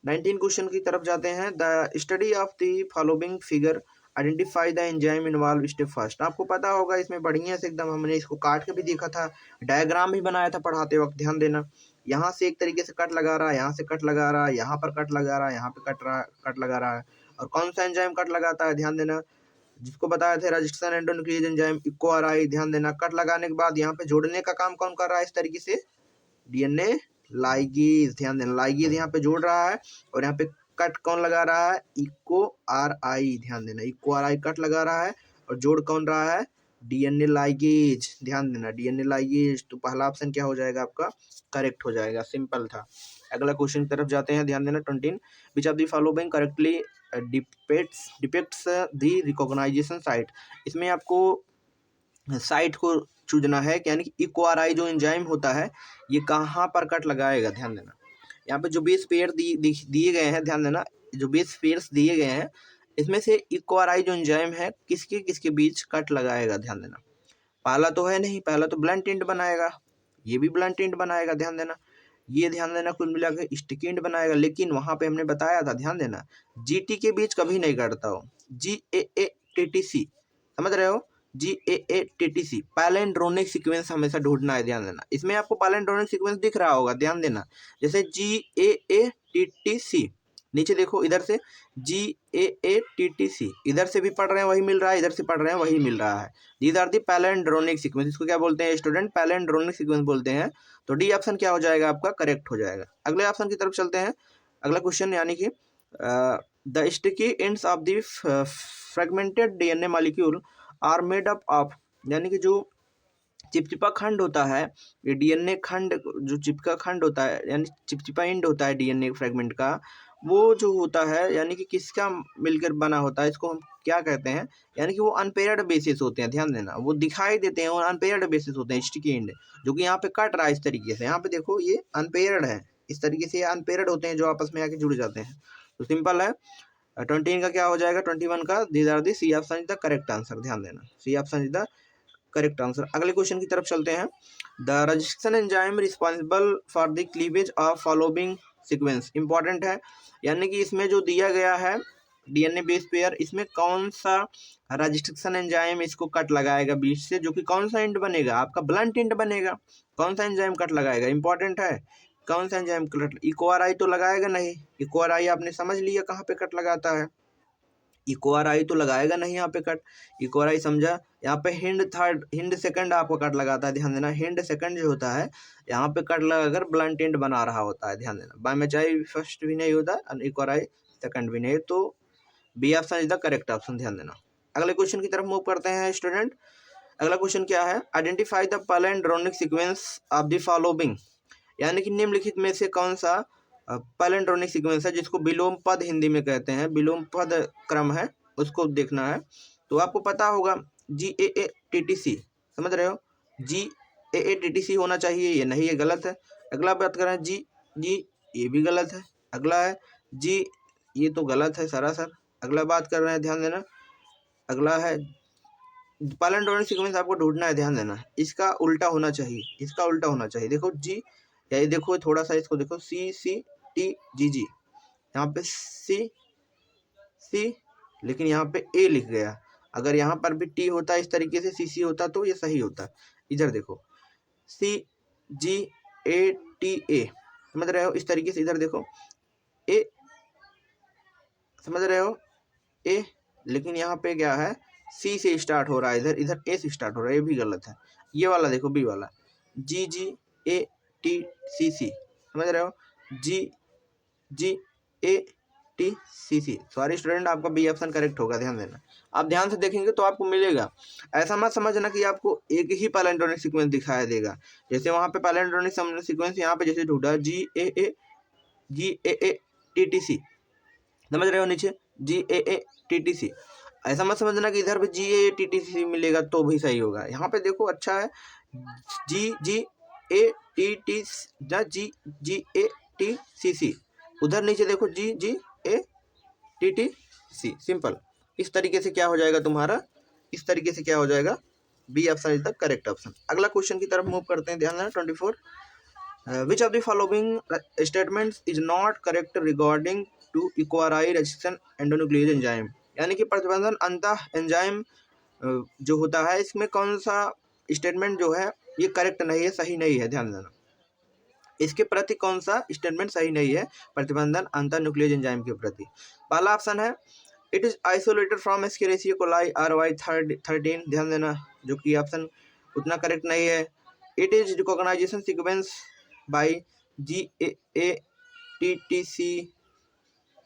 S1: 19 question की तरफ जाते हैं। The study of the following figure identify the enzyme involve step first, आपको पता होगा इसमें बढ़िया से एकदम हमने इसको काट के भी देखा था, डायग्राम भी बनाया था पढ़ाते वक्त, ध्यान देना। यहाँ से एक तरीके से कट लगा रहा है, यहाँ से कट लगा रहा है, यहाँ पर कट लगा रहा है, यहाँ पे कट लगा रहा है, और कौन सा एंजाइम कट लगाता है, ध्यान देना, जिसको बताया थे restriction endonuclease enzyme Eco R I, ध्यान देना। कट लगाने के बाद यहाँ पे जोड़ने का काम कौन कर रहा है, इस तरीके से डीएनए लाइगेज, ध्यान देना, लाइगेज यहाँ पे जोड़ रहा है, और यहाँ पे कट कौन लगा रहा है, इको आर आई, ध्यान देना, इको आर आई कट लगा रहा है, और जोड़ कौन रहा है, डीएनए लाइगेज, ध्यान देना, डीएनए लाइगेज। तो पहला ऑप्शन क्या हो जाएगा आपका, करेक्ट हो जाएगा, सिंपल था। अगला क्वेश्चन की तरफ जाते हैं, ध्यान देना 20, which of the following correctly depicts the recognization site, इसमें आपको साइट को चूजना है, यानी कि इको आर आई जो एंजाइम होता है ये कहाँ पर कट लगाएगा, ध्यान देना। यहाँ पे जो बेस पेयर दिए गए हैं, ध्यान देना, जो बेस पेयर्स दिए गए हैं इसमें से इको आर आई जो एंजाइम है किसके किसके बीच कट लगाएगा, ध्यान देना। पहला तो है नहीं, पहला तो ब्लंट एंड बनाएगा, ये भी ब्लंट एंड बनाएगा, ध्यान देना। ये ध्यान देना, कुल मिला के स्टिकिंड बनाएगा। लेकिन वहां पे हमने बताया था, ध्यान देना, GT के बीच कभी नहीं कटता हो। GAATTC, समझ रहे हो, GAATTC पैलिंड्रोमिक सीक्वेंस हमेशा ढूंढना है, ध्यान देना। इसमें आपको पैलिंड्रोमिक सीक्वेंस दिख रहा होगा, ध्यान देना, जैसे GAATTC, नीचे देखो इधर से GAATTC, इधर से भी पढ़ रहे हैं वही मिल रहा है, इधर से पढ़ रहे हैं वही मिल रहा है। These are the palindromic sequence. इसको क्या बोलते हैं स्टूडेंट? पैलिंड्रोमिक सीक्वेंस बोलते हैं। तो डी ऑप्शन क्या हो जाएगा आपका? करेक्ट हो जाएगा। अगले ऑप्शन की तरफ चलते हैं। अगला क्वेश्चन, यानी कि the sticky ends of the fragmented DNA molecule are made up of, यानी कि जो चिपचिपा खंड होता है, ये DNA खंड, जो चिपका खंड होता है, यानी चिपचिपा एंड होता है DNA फ्रेगमेंट का, वो जो होता है यानी कि किसका मिलकर बना होता है, इसको हम क्या कहते हैं? यानी कि वो अनपेयर्ड बेसिस होते हैं, ध्यान देना, वो दिखाई देते हैं और अनपेयर्ड बेसिस होते हैं, स्टिकी एंड, जो कि यहाँ पे कट रहा है इस तरीके से। यहाँ पे देखो ये अनपेयर्ड है, इस तरीके से ये अनपेयर्ड होते हैं जो आपस में आके जुड़ जाते हैं। तो सिंपल है। 20 का क्या हो जाएगा? 21 का these are the, C option is the correct answer, ध्यान देना, C option is the correct answer. अगले क्वेश्चन की तरफ चलते हैं। The restriction enzyme responsible for the cleavage of following sequence, important है, यानी कि इसमें जो दिया गया है DNA बेस पेयर, इसमें कौन सा रजिस्ट्रेशन एंजाइम इसको कट लगाएगा बीच से, जो कि कौन सा एंड बनेगा? आपका ब्लंट एंड बनेगा। कौन सा एंजाइम कट लगाएगा? इंपॉर्टेंट है, कौन सा एंजाइम कट? इक्वाराई तो लगाएगा नहीं, इक्वाराई आपने समझ लिया कहाँ पे कट लगाता है, इक्वाराई तो लगाएगा नहीं यहाँ पे कट, इक्वाराई समझा। यहाँ पे हिंड सेकंड आपको कट लगाता है, ध्यान देना, हिंड सेकंड जो होता है यहाँ पे कट लगाकर ब्लंट एंड बना रहा होता है, ध्यान देना। बायमेचाई फर्स्ट भी नहीं होता और इक्वाराई सेकंड भी नहीं, तो B option is the correct option, ध्यान देना। अगले क्वेश्चन की तरफ मूव करते हैं स्टूडेंट। अगला क्वेश्चन क्या है? Identify the palindromic sequence of the following, यानी कि निम्नलिखित में से कौन सा पैलिंड्रोमिक सीक्वेंस है जिसको विलोम पद हिंदी में कहते हैं, विलोम पद क्रम है, उसको देखना है। तो आपको पता होगा GAATTC, समझ रहे हो, GAATTC होना चाहिए, ये नहीं, ये गलत है। अगला बात कर रहे हैं जी, ये भी गलत है। अगला है जी, ये तो गलत है सरासर। अगला बात कर रहे हैं, ध्यान देना, अगला है पैलिंड्रोमिक सीक्वेंस आपको ढूंढना है, ध्यान देना, इसका उल्टा होना चाहिए, इसका उल्टा होना चाहिए। देखो जी, ये देखो थोड़ा सा इसको देखो, CCTGG, यहाँ पे C, लेकिन यहाँ पे A लिख गया। अगर यहाँ पर भी T होता इस तरीके से, CC होता तो ये सही होता। इधर देखो CGATA, समझ रहे हो, इस तरीके से इधर देखो A, समझ रहे हो, A, लेकिन यहाँ पे क्या है, C से स्टार्ट हो रहा है, इधर A से स्टार्ट हो रहा है, ये भी गलत है। ये वाला देखो B वाला, GGATCC, समझ रहे हो, GGATCC, सॉरी स्टूडेंट, आपका बी ऑप्शन करेक्ट होगा, ध्यान देना। आप ध्यान से देखेंगे तो आपको मिलेगा, ऐसा मत समझना कि आपको एक ही पैलिंड्रोमिक सीक्वेंस दिखाया देगा। जैसे वहाँ पे पैलिंड्रोमिक सीक्वेंस यहाँ पे जैसे ढूंढा GAATTC, समझ रहे हो, नीचे GAATTC, ऐसा मत समझना कि इधर भी GAATTC मिलेगा तो भी सही होगा। यहाँ पे देखो अच्छा है, GGATTC, उधर नीचे देखो GGATTC, सिंपल। इस तरीके से क्या हो जाएगा तुम्हारा, इस तरीके से क्या हो जाएगा, B option is the correct option. अगला क्वेश्चन की तरफ मूव करते हैं, ध्यान देना। 24, which of the following statements is not correct regarding to EcoRI resistance endonuclease enzyme, यानी कि प्रतिबंधन अंतः एंजाइम जो होता है, इसमें कौन सा स्टेटमेंट जो है ये करेक्ट नहीं है, सही नहीं है, ध्यान देना, इसके प्रति कौन सा स्टेटमेंट सही नहीं है प्रतिबंधन अंतर न्यूक्लियस एंजाइम के प्रति। पहला ऑप्शन है it is isolated from Escherichia coli RY13, ध्यान देना, जो कि ऑप्शन उतना करेक्ट नहीं है। It is recognization sequence by GAATTC,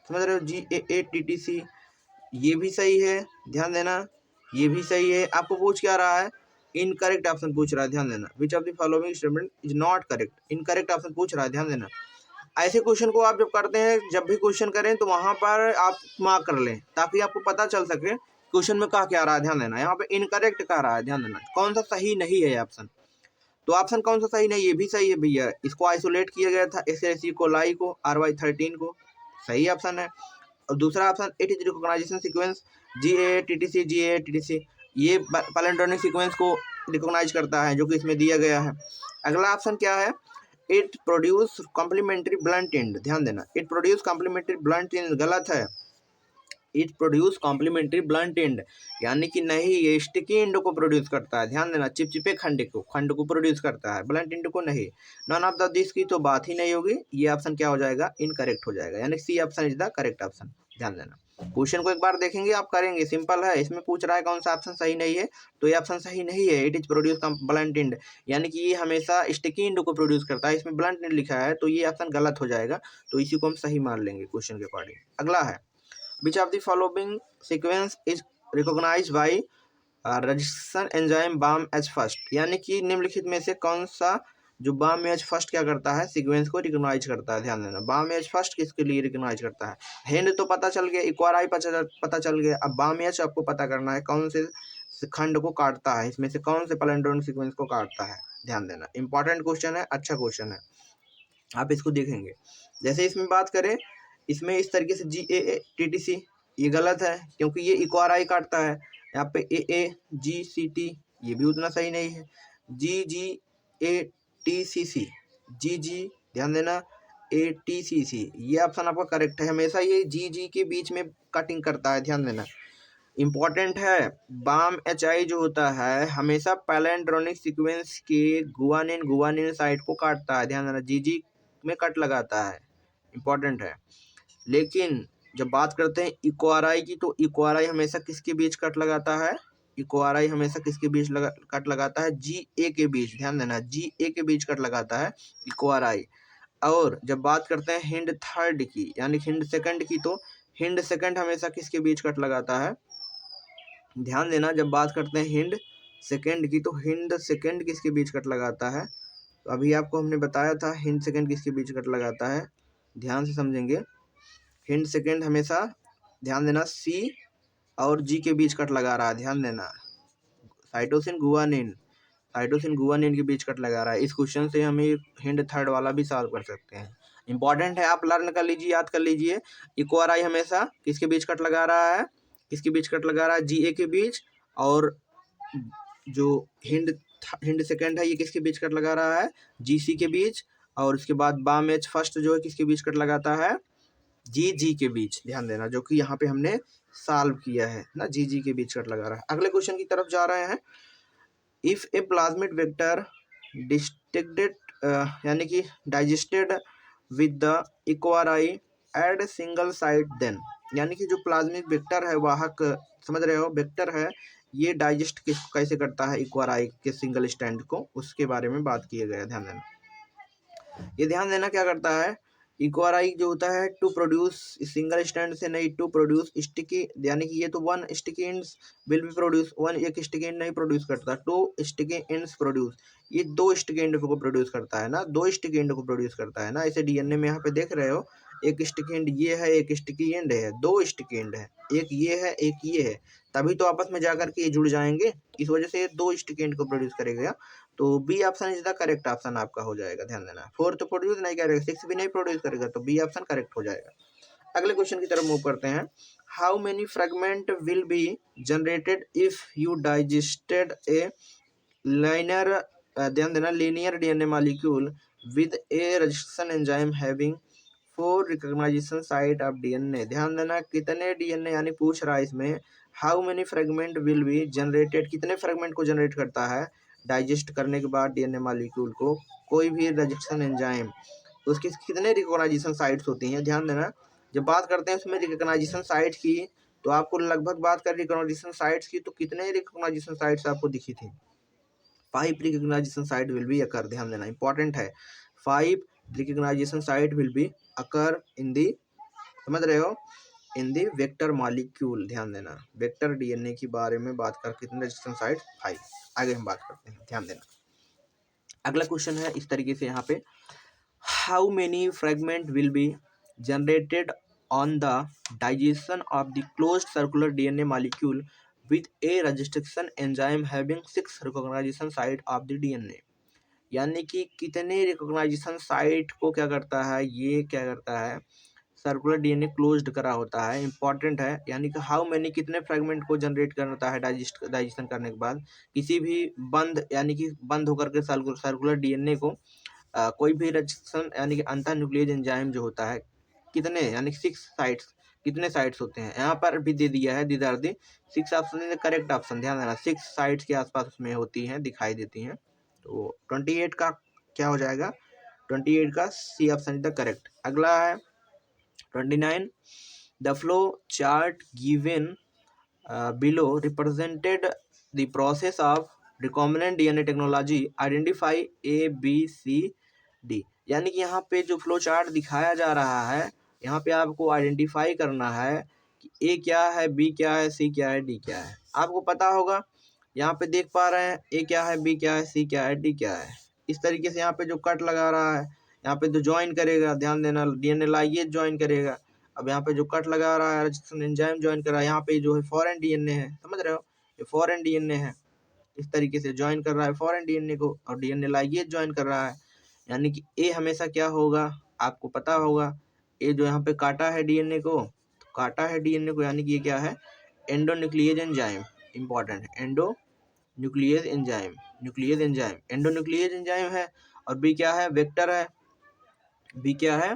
S1: समझ रहे हो, GAATTC, ये भी सही है, ध्यान देना, ये भी सही है। आपको पूछ क्या रहा है, इनकरेक्ट ऑप्शन पूछ रहा है, ध्यान देना, which of the following statement is not correct, incorrect option पूछ रहा है, ध्यान देना। ऐसे क्वेश्चन को आप जब करते हैं, जब भी क्वेश्चन करें तो वहां पर आप मार्क कर लें ताकि आपको पता चल सके क्वेश्चन में क्या रहा है, ध्यान देना। यहाँ पे इनकरेक्ट कह रहा है, ध्यान देना, कौन सा सही नहीं है ऑप्शन, तो ऑप्शन कौन सा सही नहीं, ये भी सही है भैया, इसको आइसोलेट किया गया था एस्केरिसिया कोलाई को, RY13 को, सही ऑप्शन है। और दूसरा option it is recognization sequence GAATTC, ये पैलिंड्रोमिक सीक्वेंस को रिकॉग्नाइज करता है जो कि इसमें दिया गया है। अगला ऑप्शन क्या है, it produce complementary blunt end, ध्यान देना, it produce complementary blunt end गलत है। It produce complementary blunt end यानी कि नहीं, ये स्टिकी एंड को प्रोड्यूस करता है, ध्यान देना, चिपचिपे खंड को प्रोड्यूस करता है, ब्लंट एंड को नहीं। नन ऑफ द दिस की तो बात ही नहीं होगी, ये ऑप्शन क्या हो जाएगा, इनकरेक्ट हो जाएगा, यानी C option is the correct option. ध्यान देना, क्वेश्चन को एक बार देखेंगे आप, करेंगे, सिंपल है। इसमें पूछ रहा है कौन सा ऑप्शन सही नहीं है, तो ये ऑप्शन सही नहीं है। It is produce blunt end यानी कि ये हमेशा स्टिकी एंड को प्रोड्यूस करता है, इसमें ब्लंट एंड लिखा है, तो ये ऑप्शन गलत हो जाएगा, तो इसी को हम सही मान लेंगे क्वेश्चन के अकॉर्डिंग। अगला है, Which of the following sequence is recognized by registration enzyme BAM-H first, यानी कि निम्नलिखित में से कौन सा जो BAM-H फर्स्ट क्या करता है, सीक्वेंस को रिकॉग्नाइज करता है। ध्यान देना, BAM-H फर्स्ट किसके लिए रिकॉग्नाइज करता है, हैंड तो पता चल गया, इक्वाराई पता चल गया, अब BAM-H आपको पता करना है कौन से खंड को काटता है, इसमें से कौन से पैलिंड्रोमिक सीक्वेंस को काटता है। ध्यान देना, इंपॉर्टेंट क्वेश्चन है, अच्छा क्वेश्चन है, आप इसको देखेंगे। जैसे इसमें बात करें, इसमें इस तरीके से GAA-TTC, ये गलत है क्योंकि ये इक्वाराई काटता है। यहाँ पे AAGCT ये भी उतना सही नहीं है। GGATCC, GG, ध्यान देना, ATCC ये ऑप्शन आपका करेक्ट है। हमेशा ये GG के बीच में कटिंग करता है, ध्यान देना, इम्पॉर्टेंट है। BAM-HI जो होता है हमेशा पैलिंड्रोमिक सीक्वेंस के गुआनिन साइड को काटता है, ध्यान देना, GG में कट लगाता है, इम्पॉर्टेंट है। लेकिन जब बात करते हैं इक्वाराई की, तो इक्वाराई हमेशा किसके बीच कट लगाता है, इक्वाराई हमेशा किसके बीच कट लगाता है, GA के बीच, ध्यान देना, GA के बीच कट लगाता है इक्वाराई। और जब बात करते हैं हिंड थर्ड की यानी हिंड सेकंड की, तो हिंड सेकंड हमेशा किसके बीच कट लगाता है, ध्यान देना, जब बात करते हैं हिंड सेकंड की, तो हिंड सेकंड किसके बीच कट लगाता है, तो अभी आपको हमने बताया था हिंड सेकंड किसके बीच कट लगाता है, ध्यान से समझेंगे। हिंड सेकंड हमेशा, ध्यान देना, C और G के बीच कट लगा रहा है, ध्यान देना, साइटोसिन गुआनिन के बीच कट लगा रहा है। इस क्वेश्चन से हमें हिंड थर्ड वाला भी सॉल्व कर सकते हैं, इंपॉर्टेंट है, आप लर्न कर लीजिए, याद कर लीजिए। इक्वाराई हमेशा किसके बीच कट लगा रहा है, किसके बीच कट लगा रहा है, GA के बीच, और जो हिंड सेकंड है ये किसके बीच कट लगा रहा है, GC के बीच, और उसके बाद BAM-H फर्स्ट जो है किसके बीच कट लगाता है, GG के बीच, ध्यान देना, जो कि यहाँ पे हमने सॉल्व किया है ना, GG के बीच कट लगा रहा है। अगले क्वेश्चन की तरफ जा रहे हैं। इफ ए प्लाज्मिड वेक्टर डिस्टिक्टेड यानी कि digested with the EcoRI at single site then, यानी कि जो प्लाज्मिक वेक्टर है, वाहक, समझ रहे हो, वेक्टर है, ये डाइजेस्ट कैसे करता है इक्वाराई के सिंगल स्टैंड को, उसके बारे में बात किया गया, ध्यान देना। ये ध्यान देना क्या करता है, इक्वाराई जो होता है टू प्रोड्यूस, सिंगल स्टैंड से नहीं, टू प्रोड्यूस स्टिकी, यानी कि ये तो one sticky ends will be produce, one एक स्टिकी एंड नहीं प्रोड्यूस करता, टू स्टिकी एंड्स प्रोड्यूस, ये दो स्टिकी एंड को प्रोड्यूस करता है ना, दो स्टिकी एंड को प्रोड्यूस करता है ना। इसे डीएनए में यहाँ पे देख रहे हो, एक स्टिकी एंड ये है, एक स्टिकी एंड है, दो स्टिकी एंड है, एक ये है, एक ये है, तभी तो आपस में जाकर के ये जुड़ जाएंगे, इस वजह से ये दो स्टिकी एंड को प्रोड्यूस करेगा, तो B option is the correct option आपका हो जाएगा, ध्यान देना। 4 तो प्रोड्यूस नहीं करेगा, 6 भी नहीं प्रोड्यूस करेगा, तो बी ऑप्शन करेक्ट हो जाएगा। अगले क्वेश्चन की तरफ मूव करते हैं। How many fragment will be generated if you digested a linear, ध्यान देना, linear DNA molecule with a restriction enzyme having 4 recognization site of DNA, ध्यान देना, कितने डीएनए, यानी पूछ रहा है इसमें how many fragment will be generated, कितने फ्रेगमेंट को जनरेट करता है डाइजेस्ट करने के बाद डीएनए मॉलिक्यूल को कोई भी रजिस्ट्रेशन एंजाइम, उसकी कितने रिकॉग्नाइजेशन साइट्स होती हैं, ध्यान देना। जब बात करते हैं उसमें रिकॉग्नाइजेशन साइट की, तो आपको लगभग बात करें रिकॉग्नाइजेशन साइट्स की, तो कितने रिकॉग्नाइजेशन साइट्स आपको दिखी थी, 5 recognition site will be occur, ध्यान देना, इंपॉर्टेंट है, 5 recognition site will be occur in the, समझ रहे हो, इन दी वेक्टर मॉलिक्यूल, ध्यान देना, वेक्टर डीएनए के बारे में बात कर, कितने रजिस्ट्रेशन साइट 5, आगे हम बात करते हैं, ध्यान देना। अगला क्वेश्चन है इस तरीके से यहाँ पे, how many fragment will be generated on the digestion of the closed circular DNA molecule with a restriction enzyme having 6 recognization site of the DNA, यानी कि कितने रिकॉग्नाइजेशन साइट को क्या करता है, ये क्या करता है, सर्कुलर डीएनए क्लोज्ड करा होता है, इंपॉर्टेंट है, यानी कि हाउ मैनी कितने फ्रेगमेंट को जनरेट करता है डाइजेशन करने के बाद किसी भी बंद, यानी कि बंद होकर के सर्कुलर डीएनए को कोई भी रिएक्शन यानी कि अंतर न्यूक्लियस एंजाइम जो होता है कितने यानी 6 साइट्स, कितने साइट्स होते हैं यहाँ पर भी दे दिया है, these are the 6 option is the correct option. ध्यान देना 6 साइट्स के आसपास उसमें होती हैं, दिखाई देती हैं। तो 28 का क्या हो जाएगा, 28 का C option is the correct. अगला है 29, the flow chart given below represented the process of recombinant DNA technology, identify A B C D। यानी कि यहाँ पे जो फ्लो चार्ट दिखाया जा रहा है, यहाँ पे आपको आइडेंटिफाई करना है कि ए क्या है, बी क्या है, सी क्या है, डी क्या है। आपको पता होगा, यहाँ पे देख पा रहे हैं ए क्या है, बी क्या है, सी क्या है, डी क्या है। इस तरीके से यहाँ पे जो कट लगा रहा है, यहाँ पे जो ज्वाइन करेगा, ध्यान देना डीएनए लाइगेज ज्वाइन करेगा। अब यहाँ पे जो कट लगा रहा है रजिस्ट्रेशन एंजाइम ज्वाइन कर रहा है, यहाँ पे जो है फॉरेन डीएनए है, समझ रहे हो, ये फॉरेन डीएनए है। इस तरीके से ज्वाइन कर रहा है फॉरेन डीएनए को, और डीएनए लाइगेज ज्वाइन कर रहा है। यानी कि ए हमेशा क्या होगा, आपको पता होगा, ए जो यहाँ पे काटा है डीएनए को, तो काटा है डीएनए को, यानी कि ये क्या है, एंडोन्यूक्लियेज एंजाइम। इंपॉर्टेंट है, एंडोन्यूक्लियेज एंजाइम, न्यूक्लियेज एंजाइम एंडोन्यूक्लियेज एंजाइम है। और बी क्या है, वेक्टर है। बी क्या है,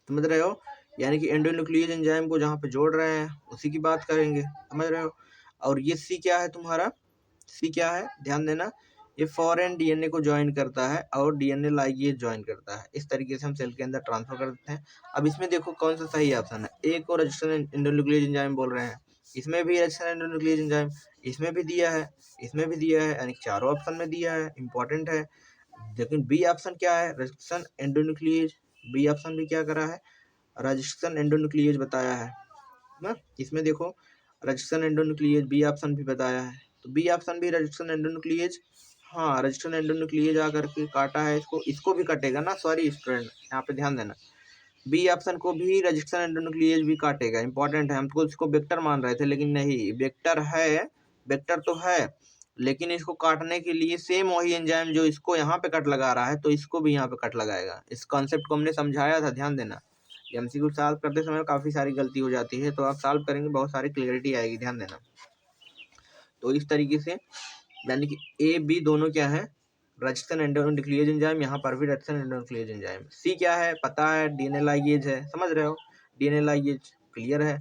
S1: समझ रहे हो, यानी कि एंडोन्यूक्लियस एंजाइम को जहाँ पे जोड़ रहे हैं उसी की बात करेंगे, समझ रहे हो। और ये सी क्या है तुम्हारा, सी क्या है, ध्यान देना, ये फॉरेन डीएनए को ज्वाइन करता है और डीएनए लाइगेज ज्वाइन करता है। इस तरीके से हम सेल के अंदर ट्रांसफर कर देते हैं। अब इसमें देखो कौन सा सही ऑप्शन है, ए को रजिस्टर्ड एंडोन्यूक्लियस एंजाइम बोल रहे हैं, इसमें भी रजिस्टर्ड एंडोन्यूक्लियस एंजाइम, इसमें भी दिया है, इसमें भी दिया है, यानी चारों ऑप्शन में दिया है, इंपॉर्टेंट है। लेकिन बी ऑप्शन क्या है, रजिस्टर्ड एंडोन्यूक्लियस, बी ऑप्शन भी क्या करा है, रजिस्ट्रेशन एंडोन्यूक्लियेज बताया है ना। इसमें देखो रजिस्ट्रेशन एंडोन्यूक्लियेज बी ऑप्शन भी बताया है, तो बी ऑप्शन भी रजिस्ट्रेशन एंडोन्यूक्लियेज, हाँ रजिस्ट्रेशन एंडोन्यूक्लियेज आकर के काटा है इसको, इसको भी कटेगा ना, सॉरी स्टूडेंट यहाँ पे ध्यान देना, बी ऑप्शन को भी रजिस्ट्रेशन एंडोन्यूक्लियेज भी काटेगा। इंपॉर्टेंट है, हम तो इसको वेक्टर मान रहे थे, लेकिन नहीं, वेक्टर है, वेक्टर तो है, लेकिन इसको काटने के लिए सेम वही एंजाइम जो इसको यहाँ पे कट लगा रहा है, तो इसको भी यहाँ पे कट लगाएगा। इस कॉन्सेप्ट को हमने समझाया था, ध्यान देना। एमसीक्यू सॉल्व करते समय काफ़ी सारी गलती हो जाती है, तो आप सॉल्व करेंगे बहुत सारी क्लियरिटी आएगी, ध्यान देना। तो इस तरीके से यानी कि ए बी दोनों क्या है, रजिस्ट्रेशन एंडोन्यूक्लियेज एंजाइम, यहाँ पर भी रजिस्ट्रेशन एंडोन्यूक्लियेज एंजाइम। सी क्या है, पता है, डीएनए लाइगेज है, समझ रहे हो, डीएनए लाइगेज क्लियर है।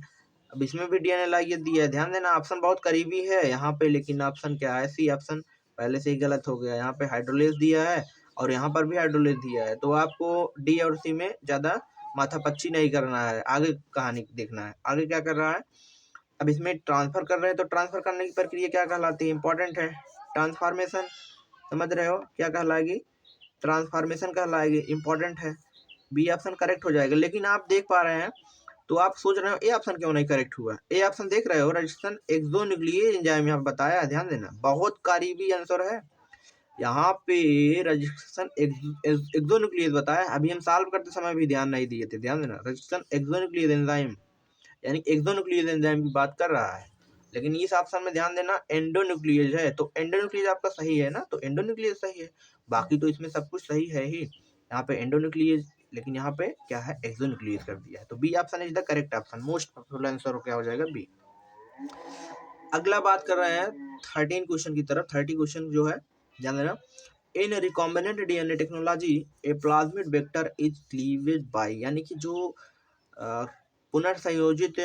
S1: अब इसमें भी डीएनए लाइगेज दिया है, ध्यान देना, ऑप्शन बहुत करीबी है यहाँ पे, लेकिन ऑप्शन क्या है, सी ऑप्शन पहले से ही गलत हो गया। यहाँ पे हाइड्रोलेज दिया है और यहाँ पर भी हाइड्रोलेज दिया है, तो आपको डी और सी में ज़्यादा माथापच्ची नहीं करना है, आगे कहानी देखना है, आगे क्या कर रहा है। अब इसमें ट्रांसफर कर रहे हैं, तो ट्रांसफर करने की प्रक्रिया क्या कहलाती है, इंपॉर्टेंट है, ट्रांसफॉर्मेशन, समझ रहे हो क्या कहलाएगी, ट्रांसफॉर्मेशन कहलाएगी, इंपॉर्टेंट है। बी ऑप्शन करेक्ट हो जाएगा। लेकिन आप देख पा रहे हैं, तो आप सोच रहे हो ए ऑप्शन क्यों नहीं करेक्ट हुआ, ए ऑप्शन देख रहे हो, रजिस्ट्रेशन एक्सोन्यूक्लियेज एंजाइम यहाँ बताया है, ध्यान देना, बहुत करीबी आंसर है यहाँ पे, रजिस्ट्रेशन एक्सोन्यूक्लियेज बताया। अभी हम सॉल्व करते समय भी ध्यान नहीं दिए थे, ध्यान देना, रजिस्ट्रेशन एक्सोन्यूक्लियेज एंजाइम यानी एक्सोन्यूक्लियेज एंजाइम की बात कर रहा है। लेकिन इस ऑप्शन में ध्यान देना एंडोन्यूक्लियेज है, तो एंडोन्यूक्लियेज आपका सही है ना, तो एंडोन्यूक्लियेज सही है, बाकी तो इसमें सब कुछ सही है ही। यहाँ पे एंडोन्यूक्लियेज, लेकिन यहाँ पे क्या है, एक्सोन्यूक्लियेज कर दिया है, तो B option is the correct option, most probable answer क्या हो जाएगा, बी। अगला बात कर रहे हैं 13 क्वेश्चन की तरफ। 30 क्वेश्चन जो है ध्यान देना, in recombinant DNA technology a plasmid vector is cleavage by, यानी कि जो पुनर्संयोजित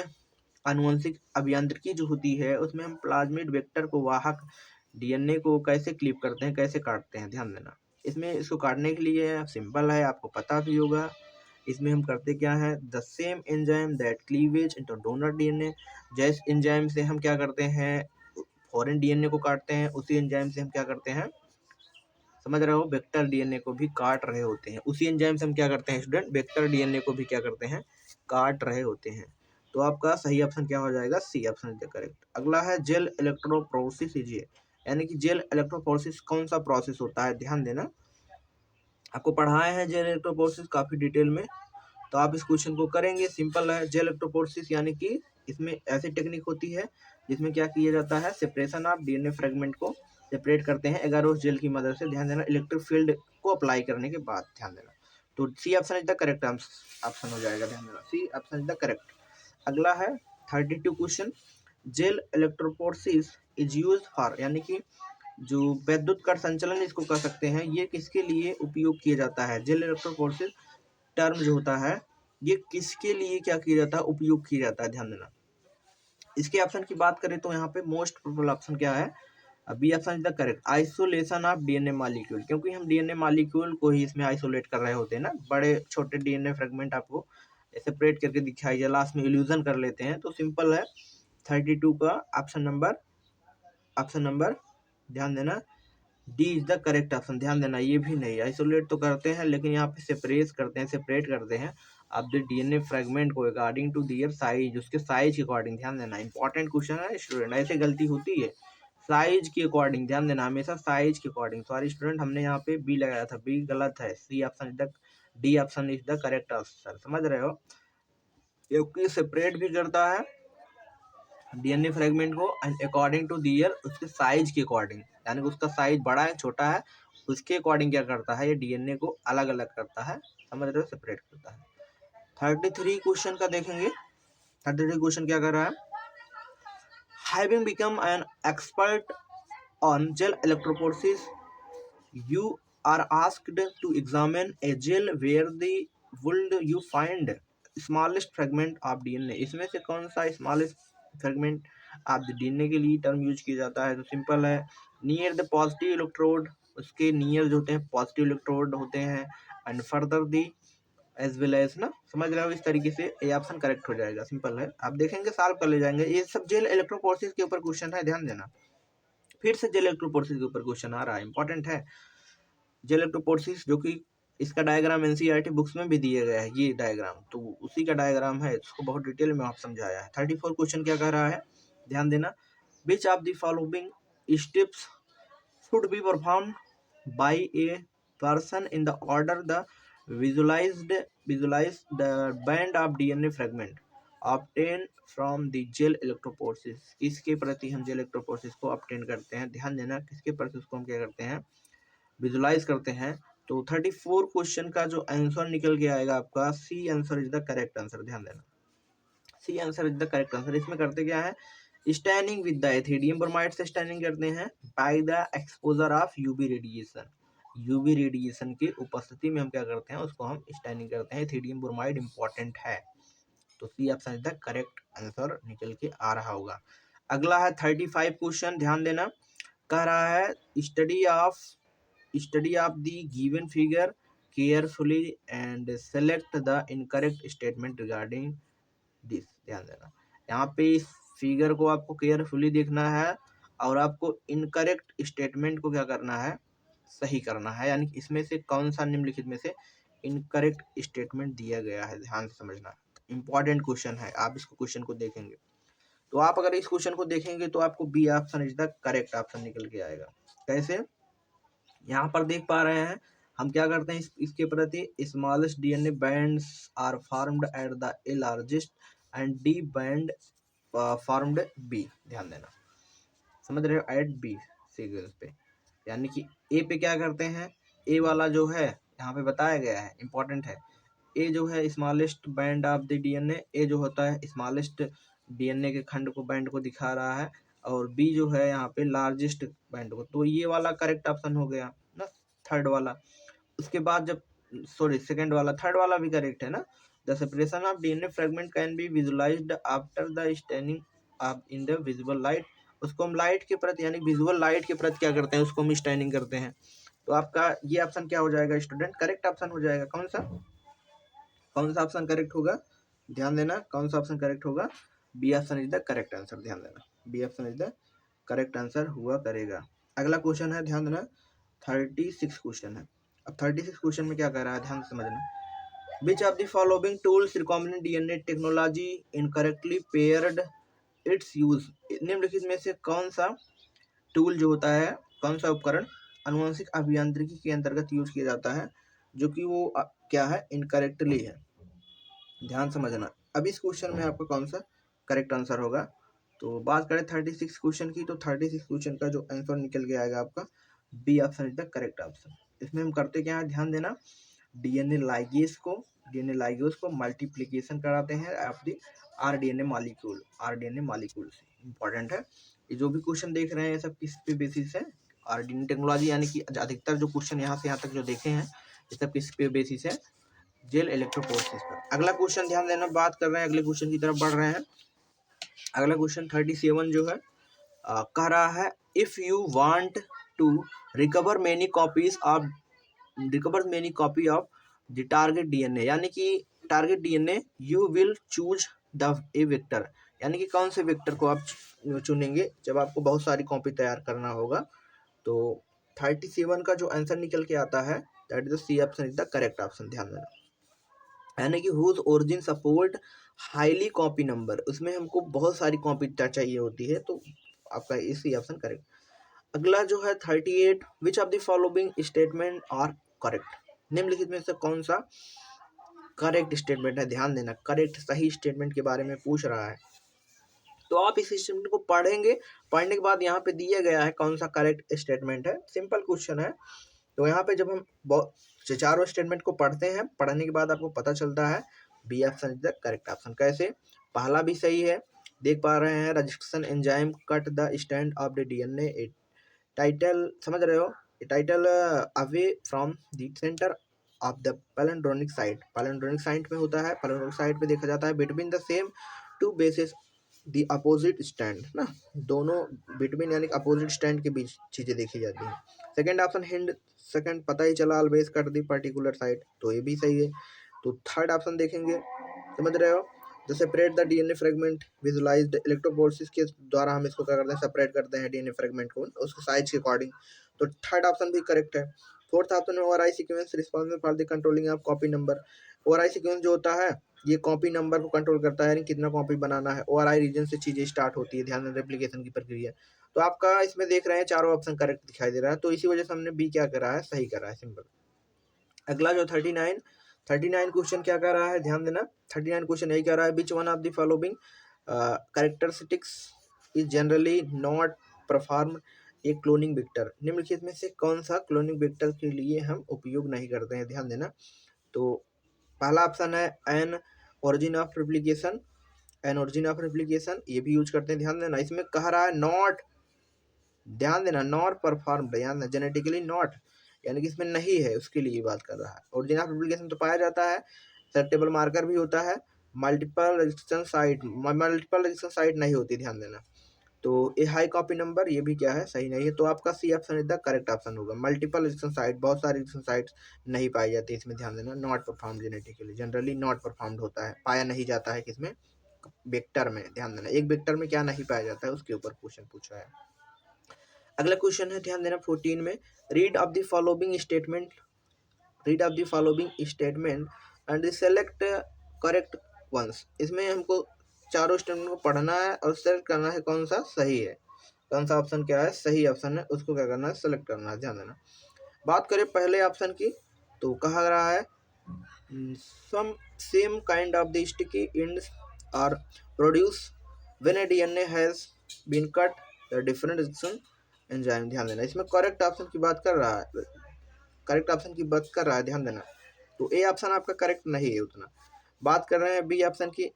S1: आनुवंशिक अभियांत्रिकी जो होती है, उसमें हम प्लाज्मिड वेक्टर को, वाहक डीएनए को कैसे क्लीव करते हैं, कैसे काटते हैं, ध्यान देना। इसमें इसको काटने के लिए सिंपल है, आपको पता भी होगा। इसमें हम करते क्या है, the same enzyme that cleavage into donor DNA, जैस एंजाइम से हम क्या करते हैं, फॉरेन डीएनए को काटते हैं, उसी एंजाइम से हम क्या करते हैं, समझ रहे हो, वेक्टर डीएनए को भी काट रहे होते हैं। उसी एंजाइम से हम क्या करते हैं स्टूडेंट, वेक्टर डीएनए को भी क्या करते हैं, काट रहे होते हैं। तो आपका सही ऑप्शन क्या हो जाएगा, C option is the correct. अगला है जेल इलेक्ट्रोपोरेसिस कीजिए, यानी कि जेल इलेक्ट्रोपोरेसिस कौन सा प्रोसेस होता है, ध्यान देना, आपको पढ़ाए हैं जेल इलेक्ट्रोपोरेसिस काफी डिटेल में, तो आप इस क्वेश्चन को करेंगे। सिंपल है, जेल इलेक्ट्रोपोरेसिस यानी कि इसमें ऐसी टेक्निक होती है जिसमें क्या किया जाता है, सेपरेशन ऑफ डीएनए फ्रेगमेंट को सेपरेट करते हैं एगारोस जेल की मदद से, ध्यान देना, इलेक्ट्रिक फील्ड को अप्लाई करने के बाद, ध्यान देना। तो C option is the correct option हो जाएगा, ध्यान देना, C option is the correct. अगला है 32 question, gel electrophoresis is used for, यानी कि जो वैद्युत कण संचलन इसको कह सकते हैं, ये किसके लिए उपयोग किया जाता है? जेल इलेक्ट्रोफोरेसिस टर्म जो होता है ये किसके लिए क्या किया जाता है, उपयोग किया जाता है, ध्यान देना। इसके ऑप्शन की बात करें तो यहाँ पे मोस्ट प्रोबेबल ऑप्शन क्या है? B option is the correct, isolation of DNA molecule, क्योंकि हम डीएनए मॉलिक्यूल को ही इसमें आइसोलेट कर रहे होते हैं ना, बड़े छोटे डीएनए फ्रेगमेंट आपको सेपरेट करके दिखाई जाए, लास्ट में इल्यूजन कर लेते हैं, तो सिंपल है 32 का ऑप्शन नंबर ध्यान देना D is the correct option. ध्यान देना ये भी नहीं, आइसोलेट तो करते हैं लेकिन यहाँ पे सेपरेट करते हैं आप द डीएनए फ्रेगमेंट को अकॉर्डिंग टू दियर साइज, उसके साइज के अकॉर्डिंग। ध्यान देना इंपॉर्टेंट क्वेश्चन है स्टूडेंट, ऐसे गलती होती है, साइज के अकॉर्डिंग, ध्यान देना हमेशा साइज के अकॉर्डिंग। सॉरी स्टूडेंट, हमने यहाँ पे बी लगाया था, बी गलत है, C option is the D option is the correct answer, समझ रहे हो, क्योंकि सेपरेट भी करता है डीएनए फ्रेगमेंट को एंड अकॉर्डिंग टू दियर, उसके साइज के अकॉर्डिंग, यानी कि उसका साइज बड़ा है छोटा है उसके अकॉर्डिंग क्या करता है, ये डीएनए को अलग अलग करता है, समझ रहे हो, सेपरेट करता है। 33 क्वेश्चन का देखेंगे। 33 क्वेश्चन क्या कर रहा है? Having become an expert on gel electrophoresis you are asked to examine a gel where the would you find smallest fragment of DNA। इसमें से कौन सा smallest fragment आप DNA के लिए टर्म यूज किया जाता है? तो सिंपल है, नियर द पॉजिटिव इलेक्ट्रोड, उसके नियर जो होते हैं पॉजिटिव इलेक्ट्रोड होते हैं, and further the as well as ना, समझ रहे हो, इस तरीके से ए ऑप्शन करेक्ट हो जाएगा, सिंपल है, आप देखेंगे सॉल्व कर ले जाएंगे। ये सब जेल इलेक्ट्रोफोरेसिस के ऊपर क्वेश्चन है, ध्यान देना, फिर से जेल इलेक्ट्रोफोरेसिस के ऊपर क्वेश्चन आ रहा है, इंपॉर्टेंट है। जेल इलेक्ट्रोफोरेसिस जो कि इसका डायग्राम एनसीईआरटी बुक्स में भी दिया गया है, ये डायग्राम तो उसी का डायग्राम है, इसको बहुत डिटेल में आप समझाया है। 34 क्वेश्चन क्या कह रहा है, ध्यान देना, which of the following steps should be perform by a person in the order the visualize the band of DNA fragment obtain from the gel electrophoresis. किसके प्रति हम जेल इलेक्ट्रोफोरेसिस को ऑब्टेन करते हैं, ध्यान देना, किसके प्रति उसको हम क्या करते हैं, विजुलाइज करते हैं। तो 34 क्वेश्चन का जो आंसर निकल के आएगा आपका, C answer is the correct answer, ध्यान देना, C answer is the correct answer. इसमें करते क्या है, staining with the ethidium bromide से स्टैनिंग करते हैं by the exposure of UV radiation, UV radiation की उपस्थिति में हम क्या करते हैं, उसको हम स्टैनिंग करते हैं, एथिडियम ब्रोमाइड इंपॉर्टेंट है, तो C option is the correct answer निकल के आ रहा होगा। अगला है 35 क्वेश्चन, ध्यान देना, कह रहा है study of the given figure carefully and select the incorrect statement regarding this। ध्यान देना, यहाँ पे इस फिगर को आपको केयरफुली देखना है और आपको इनकरेक्ट स्टेटमेंट को क्या करना है, सही करना है, यानी इसमें से कौन सा निम्नलिखित में से इनकरेक्ट स्टेटमेंट दिया गया है, ध्यान से समझना, इंपॉर्टेंट क्वेश्चन है, आप इसको क्वेश्चन को देखेंगे तो आप अगर इस क्वेश्चन को देखेंगे तो आपको B option is the correct option निकल के आएगा। कैसे, यहाँ पर देख पा रहे हैं हम क्या करते हैं, इसके प्रति smallest DNA bands are formed at the A largest and D band formed B, ध्यान देना, समझ रहे हो, एट बी सीक्वेंस पे, यानी कि ए पे क्या करते हैं, ए वाला जो है यहाँ पे बताया गया है, इंपॉर्टेंट है, ए जो है smallest band of the DNA, A जो होता है स्मॉलेस्ट डीएनए के खंड को बैंड को दिखा रहा है, और बी जो है यहाँ पे लार्जेस्ट बैंड को, तो ये वाला करेक्ट ऑप्शन हो गया ना, थर्ड वाला। उसके बाद जब सॉरी सेकंड वाला, थर्ड वाला भी करेक्ट है ना, the separation of DNA fragment can be visualised after the staining of in the visible light, उसको हम लाइट के प्रति यानी विजुअल लाइट के प्रति क्या करते हैं, उसको हम स्टैनिंग करते हैं, तो आपका ये ऑप्शन क्या हो जाएगा स्टूडेंट, करेक्ट ऑप्शन हो जाएगा। कौन सा ऑप्शन करेक्ट होगा, ध्यान देना, कौन सा ऑप्शन करेक्ट होगा, B option is the correct answer, ध्यान देना, B option is the correct answer हुआ करेगा। अगला क्वेश्चन है, ध्यान देना, 36 क्वेश्चन है। अब 36 क्वेश्चन में क्या कह रहा है, ध्यान से समझना, विच of the following tools recombinant DNA technology incorrectly paired it's use, निम्नलिखित में से कौन सा टूल जो होता है, कौन सा उपकरण आनुवंशिक अभियांत्रिकी के अंतर्गत यूज किया जाता है, जो कि वो क्या है, इनकरेक्टली है, ध्यान समझना। अब इस क्वेश्चन में आपका कौन सा करेक्ट आंसर होगा, तो बात करें 36 क्वेश्चन की, तो 36 क्वेश्चन का जो आंसर निकल के आएगा आपका B option is the correct option. इसमें हम करते क्या है, ध्यान देना, डीएनए लाइगेज को मल्टीप्लिकेशन कराते हैं आप दी आरडीएनए मॉलिक्यूल से, इंपॉर्टेंट है। ये जो भी क्वेश्चन देख रहे हैं ये सब किस पे बेसिस है, और डीएनए टेक्नोलॉजी यानी कि अधिकतर जो क्वेश्चन यहाँ से यहाँ तक जो देखे हैं ये सब किस पे बेसिस है, जेल इलेक्ट्रोफोरेसिस पर। अगला क्वेश्चन ध्यान देना, बात कर रहे हैं अगले क्वेश्चन की तरफ बढ़ रहे हैं। अगला क्वेश्चन 37 जो है कह रहा है if you want to recover many copy of the target DNA, यानी कि target DNA you will choose the a vector, यानी कि कौन से वेक्टर को आप चुनेंगे जब आपको बहुत सारी कॉपी तैयार करना होगा। तो 37 का जो आंसर निकल के आता है that is the C option is the correct option. ध्यान देना, यानी कि whose origin support highly copy number, उसमें हमको बहुत सारी कॉपी चाहिए होती है, तो आपका इसी ऑप्शन करेक्ट। अगला जो है 38, which of the following statement are correct, निम्नलिखित में से कौन सा करेक्ट स्टेटमेंट है। ध्यान देना, करेक्ट सही स्टेटमेंट के बारे में पूछ रहा है, तो आप इस स्टेटमेंट को पढ़ेंगे, पढ़ने के बाद यहाँ पे दिया गया है कौन सा करेक्ट स्टेटमेंट है, सिंपल क्वेश्चन है। तो यहाँ पे जब हम चारों स्टेटमेंट को पढ़ते हैं, पढ़ने के बाद आपको पता चलता है B option is the correct option. कैसे, पहला भी सही है, देख पा रहे हैं restriction enzyme cut the strand of the DNA little, समझ रहे हो, little away from the center of the palindromic site, palindromic site में होता है, पैलिंड्रोमिक साइट पे देखा जाता है between the same two bases the opposite strand ना, दोनों बिटवीन यानी अपोजिट स्टैंड के बीच चीजें देखी जाती हैं। सेकंड ऑप्शन हिंड, सेकंड पता ही चला always cut the particular side, तो ये भी सही है। तो थर्ड ऑप्शन देखेंगे, समझ रहे हो, the separate the DNA fragment visualised electrophoresis के द्वारा हम इसको क्या करते हैं, सेपरेट करते हैं डीएनए फ्रेगमेंट को उसके साइज के अकॉर्डिंग, तो थर्ड ऑप्शन भी करेक्ट है। फोर्थ ऑप्शन में ORI sequence responsible for the controlling of copy number, ORI sequence जो होता है ये कॉपी नंबर को कंट्रोल करता है, यानी कितना कॉपी बनाना है, ओआरआई रीजन से चीजें स्टार्ट होती है, ध्यान दें रेप्लिकेशन की प्रक्रिया। तो आपका इसमें देख रहे हैं चारों ऑप्शन करेक्ट दिखाई दे रहा है, तो इसी वजह से हमने बी क्या करा है, सही करा है, सिंपल। अगला जो 39 क्वेश्चन क्या कर रहा है, ध्यान देना, 39 क्वेश्चन यही कह रहा है which one of the following characteristics is generally not perform a cloning vector, निम्नलिखित में से कौन सा क्लोनिंग वेक्टर के लिए हम उपयोग नहीं करते हैं। ध्यान देना, तो पहला ऑप्शन है an origin of replication, an origin of replication ये भी यूज करते हैं। ध्यान देना, इसमें कह रहा है नॉट, ध्यान देना, नॉट परफॉर्म, ध्यान देना जेनेटिकली नॉट, यानी कि इसमें नहीं है, उसके लिए बात कर रहा है। ओरिजिन ऑफ रेप्लिकेशन तो पाया जाता है, सेलेक्टेबल मार्कर भी होता है, मल्टीपल रजिस्ट्रेशन साइट नहीं होती, ध्यान देना। तो ए हाई कॉपी नंबर ये भी क्या है, सही नहीं है, तो आपका C option is the correct option होगा। मल्टीपल रजिस्ट्रेशन साइट, बहुत सारी रजिस्ट्रेशन साइट्स नहीं पाई जाती इसमें, ध्यान देना, not perform genetically, generally not performed होता है, पाया नहीं जाता है किसमें, वेक्टर में। ध्यान देना, एक वेक्टर में क्या नहीं पाया जाता है उसके ऊपर क्वेश्चन पूछा है। अगला क्वेश्चन है, ध्यान देना 14 में, read of the following statement, read of the following statement and select correct ones, इसमें हमको चारों स्टेटमेंट को पढ़ना है और सेलेक्ट करना है कौन सा सही है, कौन सा ऑप्शन क्या है सही ऑप्शन है, उसको क्या करना है, सेलेक्ट करना है। ध्यान देना, बात करें पहले ऑप्शन की, तो कहा रहा है some same kind of the sticky ends are produce when a DNA has been cut the different enzyme. ध्यान देना, इसमें करेक्ट ऑप्शन की बात कर रहा है, करेक्ट ऑप्शन की बात कर रहा है, ध्यान देना, तो ए ऑप्शन आपका करेक्ट नहीं है उतना। बात कर रहे हैं बी ऑप्शन की,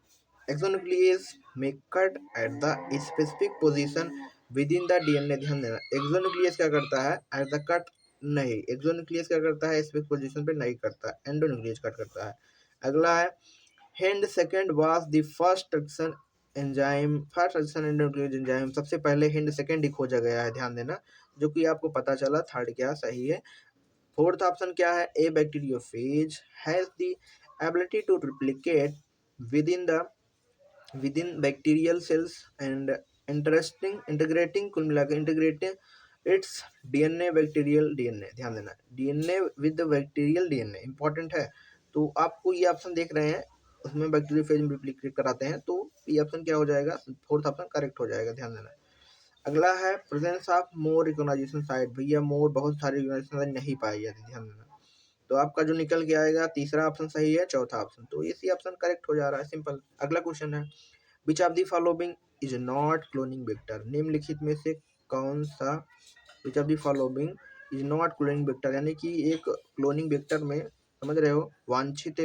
S1: एक्सोन्यूक्लियस में cut eight the specific position with in the DNA. ध्यान देना, एक्सोन्यूक्लियस क्या करता है, एट द कट नहीं, एक्सोन्यूक्लियस क्या करता है, स्पेसिफिक पोजीशन पे नहीं करता, एंडोन्यूक्लियस कट करता है। अगला है hand second was the first transition enzyme, first transition endonuclease enzyme, सबसे पहले हैंड सेकंड ही खोजा गया है। ध्यान देना, जो कि आपको पता चला, थर्ड क्या सही है। फोर्थ ऑप्शन क्या है, a bacteriophage has the ability to replicate within bacterial cells and integrating कुल मिलाकर integrating its DNA bacterial DNA। ध्यान देना, DNA with the bacterial DNA important है, तो आपको ये ऑप्शन देख रहे हैं उसमें बैक्टीरियोफेज में रिप्लिकेट कराते हैं, तो ये ऑप्शन क्या हो जाएगा, फोर्थ ऑप्शन करेक्ट हो जाएगा। ध्यान देना, अगला है presence of more recognition site, भैया मोर बहुत सारी रिकॉग्नाइजेशन साइट नहीं पाई जाती, ध्यान देना, तो आपका जो निकल के आएगा तीसरा ऑप्शन सही है, चौथा ऑप्शन, तो इसी ऑप्शन करेक्ट हो जा रहा है, सिंपल। अगला क्वेश्चन है which of the following is not cloning vector, निम्नलिखित में से कौन सा, विच of the following is not cloning vector, यानी कि एक क्लोनिंग वेक्टर में, समझ रहे हो, वांछित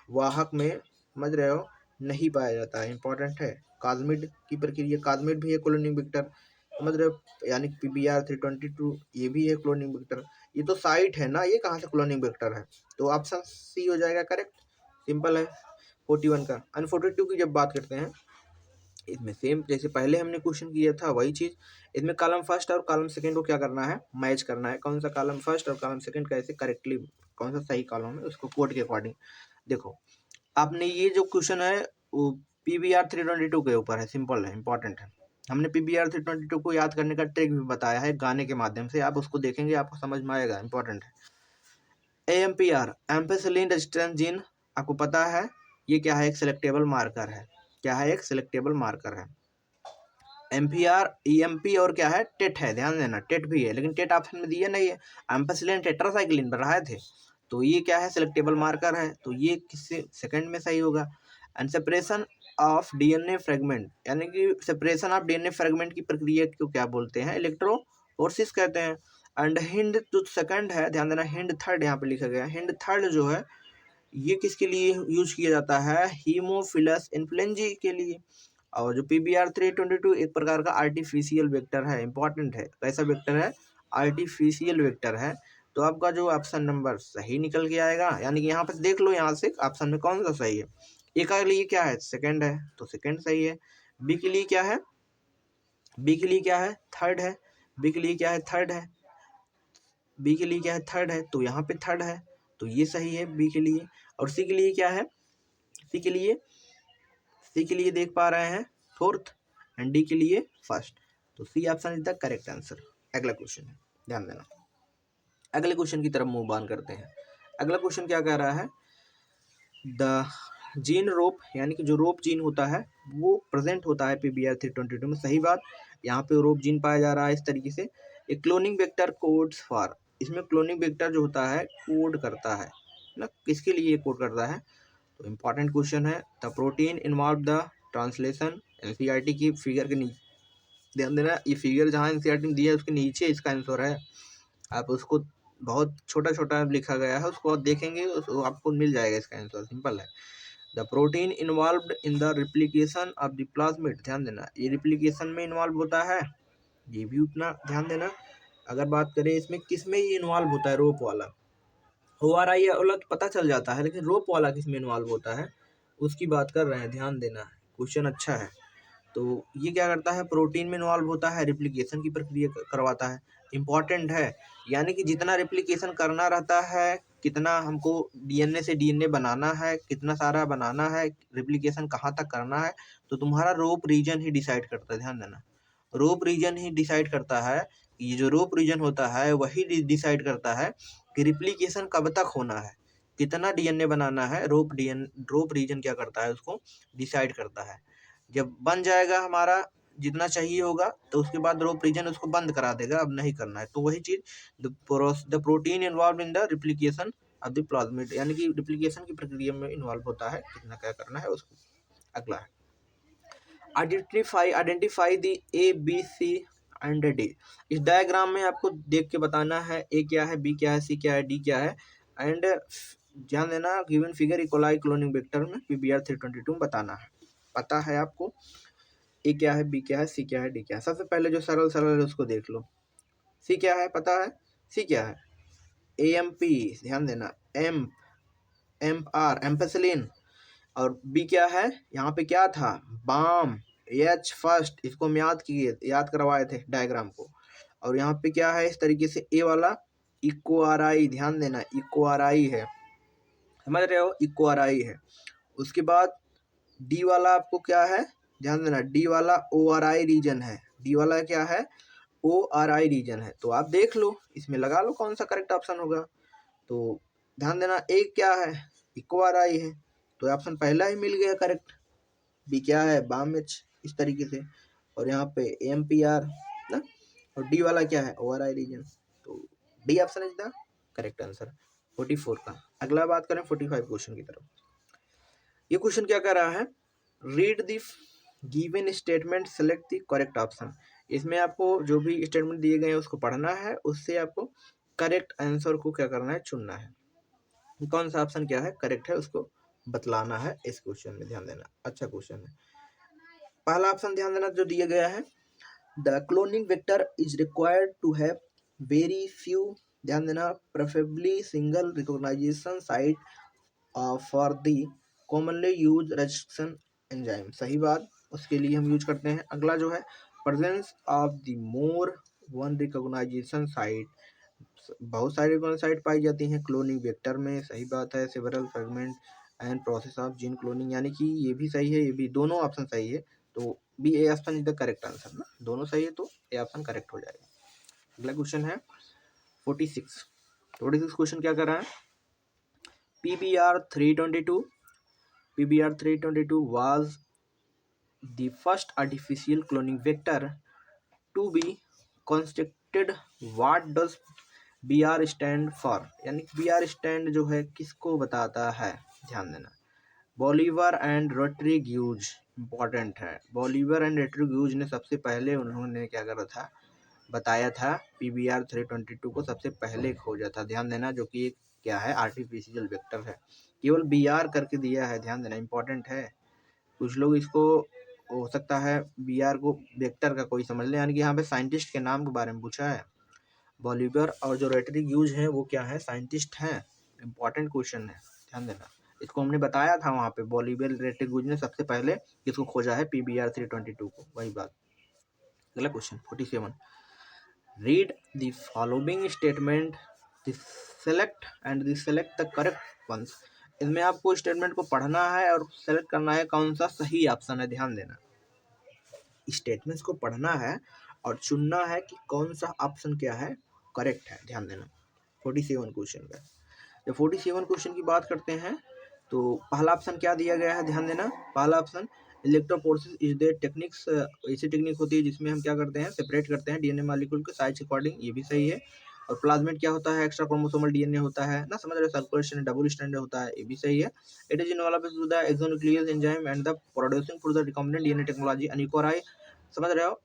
S1: वाहक में, समझ रहे हो, नहीं पाया जाता है, इंपॉर्टेंट है। काजमिड की प्रक्रिया, काजमिड भी है क्लोनिंग वेक्टर, समझ रहे हो, यानी PBr322 ये भी है क्लोनिंग वेक्टर। ये तो साइट है ना, ये कहाँ से क्लोनिंग वेक्टर है? तो ऑप्शन सी हो जाएगा करेक्ट, सिंपल है 41 का। एंड 42 की जब बात करते हैं, इसमें सेम जैसे पहले हमने क्वेश्चन किया था वही चीज, इसमें कॉलम फर्स्ट और कॉलम सेकंड को क्या करना है, मैच करना है। कौन सा कॉलम फर्स्ट और कॉलम सेकंड कैसे करेक्टली, कौन सा सही कॉलम है उसको कोड के अकॉर्डिंग। देखो आपने ये जो क्वेश्चन है वो PBr322 के ऊपर है, सिंपल है, इंपॉर्टेंट है। हमने PBr322 को याद करने का ट्रिक भी बताया है गाने के माध्यम से, आप उसको देखेंगे आपको समझ में आएगा, इंपॉर्टेंट है। AMPR एम्पेसिलिन रेजिस्टेंस जीन, आपको पता है ये क्या है, एक सिलेक्टेबल मार्कर है। क्या है? एक सिलेक्टेबल मार्कर है। MPR EMP और क्या है, टेट है, ध्यान देना टेट भी है, लेकिन टेट ऑप्शन में दिया नहीं है। एम्पेसिलिन टेट्रासाइक्लिन बढ़ाए थे, तो ये क्या है, सिलेक्टेबल मार्कर है, तो ये किससे सेकंड में सही होगा। And separation of DNA fragment, यानी कि सेपरेशन ऑफ DNA फ्रेगमेंट की प्रक्रिया को क्या बोलते हैं, इलेक्ट्रोफोरेसिस कहते हैं। एंड हिंड जो सेकंड है, ध्यान देना, हिंड थर्ड यहाँ पे लिखा गया है। हिंड थर्ड जो है ये किसके लिए यूज किया जाता है, हीमोफिलस इन्फ्लुएंजा के लिए। और जो PBr322 एक प्रकार का आर्टिफिशियल वेक्टर है, इंपॉर्टेंट है, कैसा वेक्टर है, आर्टिफिशियल वेक्टर है। तो आपका जो ऑप्शन नंबर सही निकल के आएगा, यानी कि यहाँ पर देख लो, यहाँ से ऑप्शन में कौन सा सही है। ए के लिए क्या है, सेकंड है, तो सेकंड सही है। बी के लिए क्या है, बी के लिए क्या है, थर्ड है। बी के लिए क्या है, थर्ड है। बी के लिए क्या है, थर्ड है, तो यहाँ पे थर्ड है, तो ये सही है बी के लिए। और सी के लिए क्या है, सी के लिए, सी के लिए देख पा रहे हैं फोर्थ, एंड डी के लिए फर्स्ट, तो C option is the correct answer. अगला क्वेश्चन है, ध्यान देना। अगले क्वेश्चन की तरफ मूव ऑन करते हैं। अगला क्वेश्चन क्या कह रहा है, द जीन रोप, यानी कि जो रोप जीन होता है वो प्रेजेंट होता है PBr322 में, सही बात। यहाँ पे रोप जीन पाया जा रहा है इस तरीके से। एक क्लोनिंग वेक्टर कोड्स फॉर, इसमें क्लोनिंग वेक्टर जो होता है कोड करता है ना, किसके लिए कोड करता है, तो इम्पॉर्टेंट क्वेश्चन है। The protein involve the translation, NCERT की फिगर के नीचे ध्यान देना, ये फिगर जहाँ NCERT में दिया है उसके नीचे इसका आंसर है। आप उसको बहुत छोटा छोटा लिखा गया है, उसको देखेंगे आपको मिल जाएगा इसका आंसर, सिंपल है। The protein involve in the replication of the plasmid, ध्यान देना ये रिप्लीकेशन में इन्वॉल्व होता है, ये भी उतना ध्यान देना। अगर बात करें इसमें किस में ये इन्वॉल्व होता है, रोप वाला, ORI वाला तो पता चल जाता है, लेकिन रोप वाला किस में इन्वॉल्व होता है उसकी बात कर रहे हैं, ध्यान देना, क्वेश्चन अच्छा है। तो ये क्या करता है, प्रोटीन में इन्वॉल्व होता है, रिप्लिकेशन की प्रक्रिया करवाता है, इंपॉर्टेंट है। यानी कि जितना रिप्लिकेशन करना रहता है, कितना हमको DNA से DNA बनाना है, कितना सारा बनाना है, रिप्लिकेशन कहाँ तक करना है, तो तुम्हारा रोप रीजन ही डिसाइड करता है, ध्यान देना। रोप रीजन ही डिसाइड करता है, ये जो रोप रीजन होता है वही डिसाइड करता है कि रिप्लिकेशन कब तक होना है, कितना DNA बनाना है। रोप रीजन क्या करता है, उसको डिसाइड करता है। जब बन जाएगा हमारा जितना चाहिए होगा, तो उसके बाद रोप रीजन उसको बंद करा देगा, अब नहीं करना है। तो वही चीज, the protein involve in the replication of the plasmid, यानी कि रिप्लिकेशन की प्रक्रिया में इन्वॉल्व होता है, कितना क्या करना है उसको। अगला है identify the ABC and D। इस डायग्राम में आपको देख के बताना है ए क्या है, बी क्या है, सी क्या है, डी क्या है। एंड ध्यान देना, given figure E coli cloning vector में PBr322 बताना है, पता है आपको ए क्या है, बी क्या है, सी क्या है, डी क्या है। सबसे पहले जो सरल सरल है उसको देख लो, सी क्या है, पता है, सी क्या है, AMP, ध्यान देना, MR एम्पेसिलिन। और बी क्या है, यहाँ पे क्या था, बाम, H फर्स्ट, इसको हम याद करवाए थे डायग्राम को। और यहाँ पे क्या है, इस तरीके से ए वाला इक्वाराई, ध्यान देना इक्वाराई है, समझ रहे हो, इक्वाराई है। उसके बाद डी वाला आपको क्या है, ध्यान देना, डी वाला ORI रीजन है, डी वाला क्या है, ORI रीजन है। तो आप देख लो, इसमें लगा लो कौन सा करेक्ट ऑप्शन होगा। तो ध्यान देना, ए क्या है, इक्वाराई है, तो ऑप्शन पहला ही मिल गया करेक्ट। बी क्या है, बाम H, इस तरीके से। और यहाँ पे AMPR ना, और डी वाला क्या है, ORI रीजन, तो D option is the correct answer 44 का। अगला बात करें 45 क्वेश्चन की तरफ। ये क्वेश्चन क्या कर रहा है, read the given statement, select the correct option. इसमें आपको जो भी स्टेटमेंट दिए गए हैं उसको पढ़ना है, उससे आपको करेक्ट आंसर को क्या करना है, चुनना है। कौन सा ऑप्शन क्या है करेक्ट है उसको बतलाना है इस क्वेश्चन में, ध्यान देना, अच्छा क्वेश्चन है। पहला ऑप्शन ध्यान देना जो दिया गया है, the cloning vector is required to have very few, ध्यान देना, preferably single recognition site for the commonly use restriction enzyme. सही बात, उसके लिए हम यूज करते हैं। अगला जो है presence of the more one recognition site, बहुत सारी रिकॉग्नाइजेशन साइट पाई जाती हैं क्लोनिंग वेक्टर में। सही बात है। Several fragment and process of gene cloning, यानी कि ये भी सही है, ये भी, दोनों ऑप्शन सही है। तो B A option is the correct answer ना, दोनों सही है तो ए ऑप्शन करेक्ट हो जाएगा। अगला क्वेश्चन है 46। 46 क्वेश्चन क्या कर रहा है, PBR 322, PBR 322 was the first artificial cloning vector to be constructed. What does BR stand for, यानी BR स्टैंड जो है किसको बताता है, ध्यान देना। बॉलीवर एंड रोड्रिग्यूज, इंपॉर्टेंट है। बॉलीवर एंड रोड्रिग्यूज ने सबसे पहले उन्होंने क्या करा था, बताया था, PBR 322 को सबसे पहले खोजा था, ध्यान देना, जो कि क्या है, आर्टिफिशियल वेक्टर है। केवल BR करके दिया है, ध्यान देना, इंपॉर्टेंट है। कुछ लोग इसको, हो सकता है BR को वेक्टर का कोई समझ ले, यानी कि यहाँ पे साइंटिस्ट के नाम के बारे में पूछा है। बॉलीवर और जो रोड्रिग्यूज हैं वो क्या है, साइंटिस्ट हैं। इंपॉर्टेंट क्वेश्चन है, ध्यान देना। इसको हमने बताया था वहाँ पे, बॉलीवर रोड्रिग्यूज ने सबसे पहले इसको खोजा है, PBR 322 को, वही बात। अगला question 47। Read the following statement, select the correct ones. इसमें आपको स्टेटमेंट को पढ़ना है और सेलेक्ट करना है कौन सा सही ऑप्शन है, ध्यान देना। स्टेटमेंट्स को पढ़ना है और चुनना है कि कौन सा ऑप्शन क्या है, करेक्ट है, ध्यान देना। 47 क्वेश्चन का, जब 47 क्वेश्चन की बात करते हैं तो पहला ऑप्शन क्या दिया गया है, ध्यान देना। पहला ऑप्शन इलेक्ट्रोपोरेसिस इज द टेक्निक्स, ऐसी टेक्निक होती है जिसमें हम क्या करते हैं, सेपरेट करते हैं DNA मॉलिक्यूल के साइज के अकॉर्डिंग, ये भी सही है। और प्लाज्मिड क्या होता है, एक्स्ट्रा क्रोमोसोमल DNA होता है ना, समझ रहे हो, सर्कुलेशन डबल स्ट्रैंड होता है, ये भी सही है। It is involve to the exonuclease enzyme and the producing for the recombinant DNA technology and EcoRI, समझ रहे हो,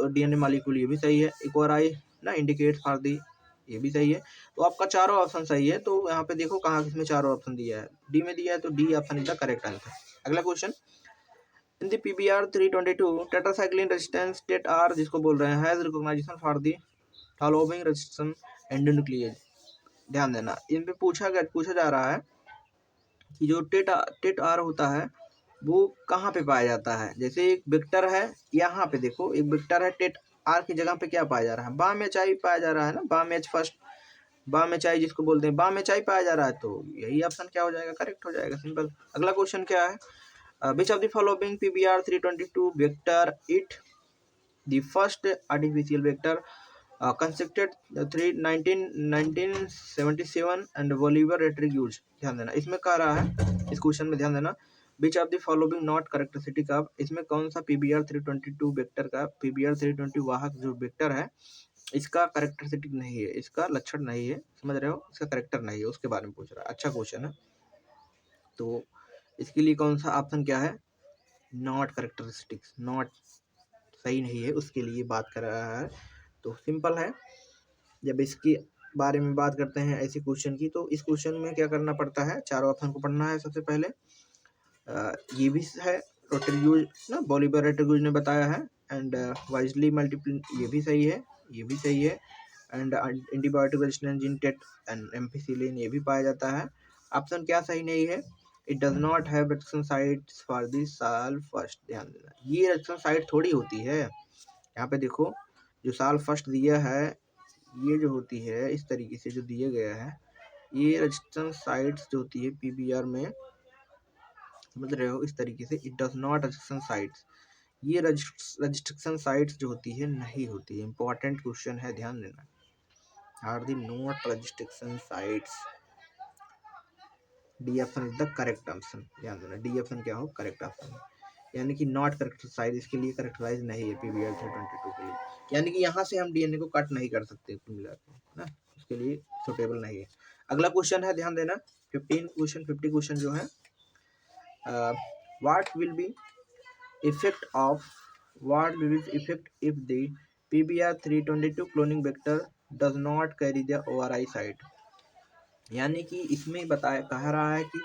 S1: DNA मॉलिक्यूल, ये भी सही है। इक्वाराई ना इंडिकेट फॉर दी, ये भी सही है। तो आपका चारों ऑप्शन सही है। तो यहाँ पे देखो कहाँ किसमें चारों ऑप्शन दिया है, डी में दिया है, तो D option is the correct answer. अगला question, in the PBR 322 tetracycline resistance TET-R जिसको बोल रहे हैं, has recognition for the following resistance endonuclease. ध्यान देना, इन पे पूछा जा रहा है कि जो TET-R होता है वो कहाँ पे पाया जाता है। जैसे एक वेक्टर है, यहाँ पे देखो एक वेक्टर है, TET-R की जगह पे क्या पाया जा रहा है, बाम एच आई पाया जा रहा है ना, Bam H first, Bam H I जिसको बोलते हैं, बाम एच आई पाया जा रहा है, तो यही ऑप्शन क्या हो जाएगा, करेक्ट हो जाएगा, सिंपल। अगला क्वेश्चन क्या है, which of the following PBR 322 vector it the first artificial vector constructed 1977 and Bolivar Rodriguez. ध्यान देना, इसमें कह रहा है, इस क्वेश्चन में ध्यान देना, which of the following not characteristic of, इसमें कौन सा PBR 322 वेक्टर का, PBR 320 वाहक जो वेक्टर है इसका करेक्टरिस्टिक नहीं है, इसका लक्षण नहीं है, समझ रहे हो, इसका करेक्टर नहीं है, उसके बारे में पूछ रहा है। अच्छा क्वेश्चन है। तो इसके लिए कौन सा ऑप्शन क्या है, नॉट करेक्टरिस्टिक्स, नॉट सही नहीं है, उसके लिए बात कर रहा है। तो सिंपल है, जब इसके बारे में बात करते हैं ऐसे क्वेश्चन की, तो इस क्वेश्चन में क्या करना पड़ता है, चारों ऑप्शन को पढ़ना है सबसे पहले। ये भी है, रोड्रिग्यूज ना, बॉलीवर रोड्रिग्यूज ने बताया है, एंड वाइजली मल्टीपल, ये भी सही है, ये भी सही है। And antibiotic resistance gene tet and ampicillin, ये भी पाया जाता है। ऑप्शन क्या सही नहीं है, it does not have reaction sites for the साल फर्स्ट। ध्यान देना, ये रिएक्शन साइट थोड़ी होती है, यहाँ पे देखो जो साल फर्स्ट दिया है, ये जो होती है इस तरीके से जो दिया गया है, ये रजिस्टेंस साइट्स जो होती है PBR में, समझ रहे हो, इस तरीके से, it does not restriction sites, ये रजिस्ट्रेशन साइट्स जो होती है नहीं होती है। इंपॉर्टेंट क्वेश्चन है, ध्यान देना, are the not restriction sites, D option is the correct option, ध्यान देना, डी ऑप्शन क्या हो, करेक्ट ऑप्शन, यानी कि नॉट करेक्ट साइज, इसके लिए करेक्टराइज नहीं है PBR 322 के लिए, यानी कि यहाँ से हम DNA को कट नहीं कर सकते कुल मिला के ना, उसके लिए सुटेबल नहीं है। अगला क्वेश्चन है, ध्यान देना, 50 क्वेश्चन जो है, what will be effect if the PBR 322 cloning vector does not carry the ORI site. यानी कि इसमें बताया, कह रहा है कि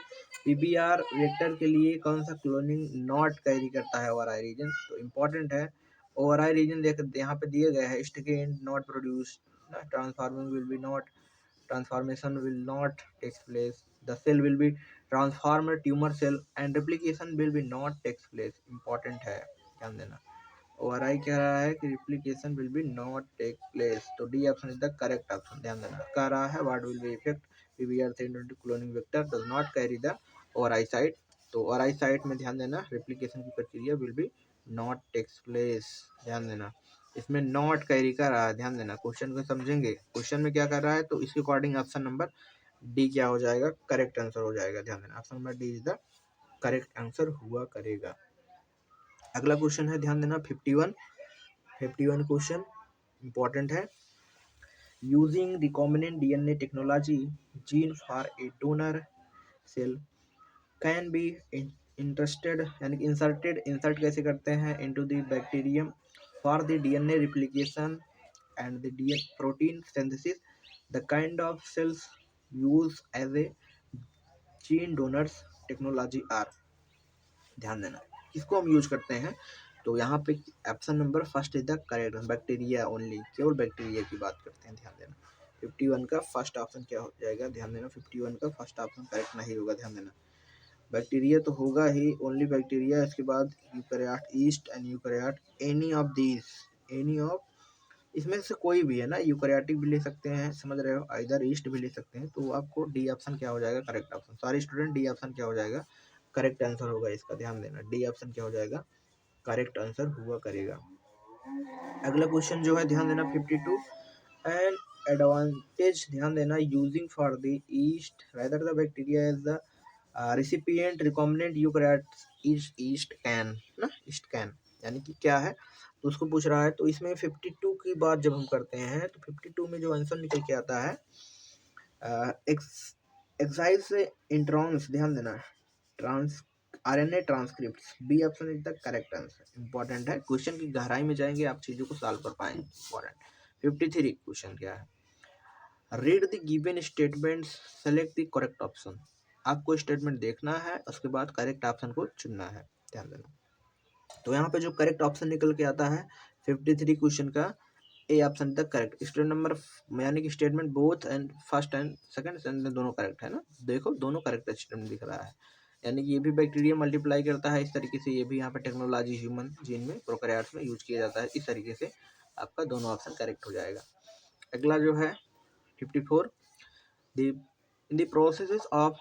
S1: PBR वेक्टर के लिए कौन सा क्लोनिंग नॉट कैरी करता है ORI रीजन, तो इम्पोर्टेंट है। ओवरआई रीजन देख यहाँ पे दिए गए हैं, sticking not produce, transforming will be not, transformation will not takes place, the cell will be transformed tumor cell and replication will be not takes place। important है, ध्यान देना। और आई कह रहा है कि replication will be not take place, तो D option is the correct option. ध्यान देना, कह रहा है what will be effect PBR320 cloning vector does not carry the ori site, तो ओवरआई साइट में ध्यान देना रेप्लिकेशन की प्रक्रिया will be not takes place. ध्यान देना, इसमें नॉट कैरी कर रहा है, ध्यान देना, क्वेश्चन को समझेंगे, क्वेश्चन में क्या कर रहा है, तो इसके अकॉर्डिंग ऑप्शन नंबर डी क्या हो जाएगा, करेक्ट आंसर हो जाएगा। ध्यान देना, option number D is the correct answer हुआ करेगा। अगला क्वेश्चन है, ध्यान देना 51 क्वेश्चन इंपॉर्टेंट है। Using recombinant DNA technology gene for a donor cell can be interested, यानी कि इंसर्ट कैसे करते हैं into the bacterium for the DNA replication and the protein synthesis, the kind of cells used as a gene donors technology are। ध्यान देना, किसको हम use करते हैं, तो यहाँ पे option number first is the correct, bacteria only, केवल बैक्टीरिया की बात करते हैं। ध्यान देना, 51 का फर्स्ट ऑप्शन क्या हो जाएगा, ध्यान देना 51 का फर्स्ट ऑप्शन करेक्ट नहीं होगा। ध्यान देना, बैक्टीरिया तो होगा ही, ओनली बैक्टीरिया, इसके बाद eukaryote east and eukaryote any of these, any of, इसमें से कोई भी है ना, यूकैरियोटिक भी ले सकते हैं, समझ रहे हो, इधर ईस्ट भी ले सकते हैं, तो आपको डी ऑप्शन क्या हो जाएगा, करेक्ट ऑप्शन। सारे स्टूडेंट डी ऑप्शन क्या हो जाएगा, करेक्ट आंसर होगा इसका। ध्यान देना, डी ऑप्शन क्या हो जाएगा, करेक्ट आंसर हुआ करेगा। अगला क्वेश्चन जो है, ध्यान देना 52 एन एडवांटेज, ध्यान देना, using for the east whether the bacteria is the recipient recombinant eukaryote east can ना, ईस्ट कैन यानी कि क्या है, तो उसको पूछ रहा है। तो इसमें 52 की बात जब हम करते हैं, तो 52 में जो आंसर निकल के आता है एक्साइज इंट्रॉन्स, ध्यान देना, trans RNA transcripts, B option is the correct answer. Important है, क्वेश्चन की गहराई में जाएंगे आप चीजों को सॉल्व कर पाएंगे। इंपॉर्टेंट 53 क्वेश्चन क्या है, read the given statements, select the correct option. आपको स्टेटमेंट देखना है, उसके बाद करेक्ट ऑप्शन को चुनना है। ध्यान देना, तो यहाँ पे जो करेक्ट ऑप्शन निकल के आता है 53 क्वेश्चन का, ए ऑप्शन तक करेक्ट। स्टेटमेंट नंबर यानी कि statement both and first and second sentence दोनों करेक्ट है ना, देखो दोनों करेक्ट स्टेटमेंट दिख रहा है, यानी कि ये भी बैक्टीरिया मल्टीप्लाई करता है इस तरीके से, ये भी यहाँ पे टेक्नोलॉजी ह्यूमन जीन में प्रोकैरियोट्स में यूज किया जाता है, इस तरीके से आपका दोनों ऑप्शन करेक्ट हो जाएगा। अगला जो है 54, the process of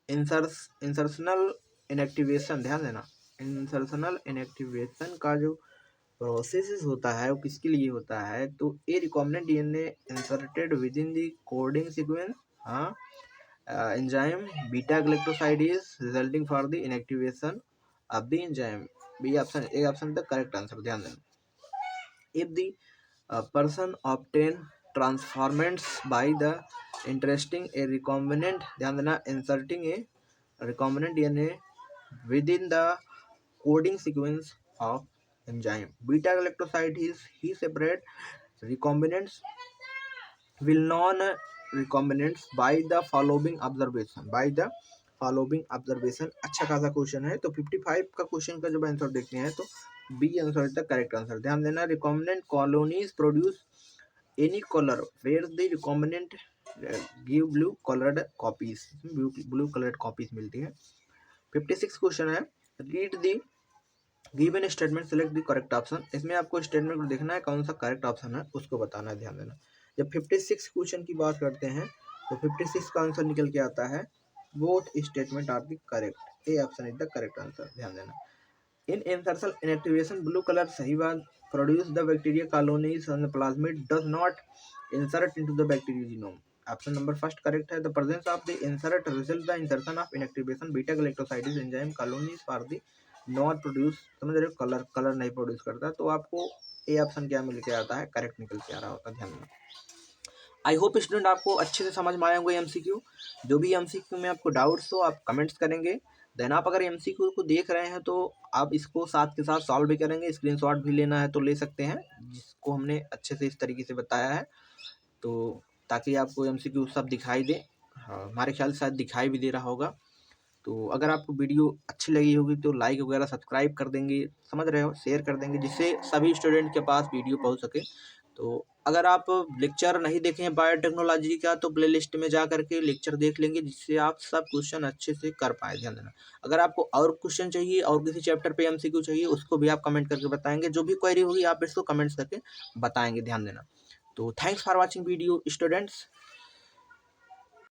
S1: insertional inactivation, ध्यान देना, इंसर्शनल इनएक्टिवेशन का जो प्रोसेस होता है वो किसके लिए होता है, तो a recombinant DNA inserted with in the coding sequence, हाँ, enzyme beta glycoside is resulting for the inactivation of the enzyme, B option, A option the correct answer. ध्यान देना, if the person obtain transformants by the interesting a recombinant, ध्यान देना, inserting a recombinant DNA within the coding sequence of enzyme beta galactoside is he separate recombinants will non recombinants by the following observation, by the following observation। अच्छा खासा question है, तो 55 का question का जब answer देखते हैं तो B answer is the correct answer. ध्यान देना, recombinant colonies produce any colour where the recombinant give blue coloured copies, blue coloured copies मिलती है। 56 क्वेश्चन है, read the given statement, select the correct option. इसमें आपको स्टेटमेंट को देखना है, कौन सा करेक्ट ऑप्शन है उसको बताना है। ध्यान देना, जब 56 क्वेश्चन की बात करते हैं तो 56 का आंसर निकल के आता है both statement are the correct, A option is the correct answer. ध्यान देना, in insertion inactivation blue colour, सही बात, produce the bacteria colonies on the plasmid does not insert into the bacteria genome, option number first correct है। The presence of the insert result the insertion of inactivation beta glycosidase enzyme colonies for the not produce, समझ रहे हो, colour नहीं produce करता, तो आपको A option क्या मिल के आता है, करेक्ट निकल के आ रहा होता है। ध्यान देना, आई होप स्टूडेंट आपको अच्छे से समझ में आए होंगे एमसीक्यू। जो भी एमसीक्यू में आपको डाउट्स हो आप कमेंट्स करेंगे, देन आप अगर एमसीक्यू को देख रहे हैं तो आप इसको साथ के साथ सॉल्व भी करेंगे, स्क्रीनशॉट भी लेना है तो ले सकते हैं, जिसको हमने अच्छे से इस तरीके से बताया है, तो ताकि आपको एमसीक्यू सब दिखाई दे। हाँ, हमारे ख्याल से शायद दिखाई भी दे रहा होगा, तो अगर आपको वीडियो अच्छी लगी होगी तो लाइक वगैरह सब्सक्राइब कर देंगे, समझ रहे हो, शेयर कर देंगे, जिससे सभी स्टूडेंट के पास वीडियो पहुंच सके। तो अगर आप लेक्चर नहीं देखे हैं बायोटेक्नोलॉजी का तो प्लेलिस्ट में जा करके लेक्चर देख लेंगे, जिससे आप सब क्वेश्चन अच्छे से कर पाए। ध्यान देना, अगर आपको और क्वेश्चन चाहिए और किसी चैप्टर पे एमसीक्यू चाहिए उसको भी आप कमेंट करके बताएंगे। जो भी क्वेरी होगी आप इसको कमेंट्स करके बताएंगे। ध्यान देना। तो thanks for watching video students.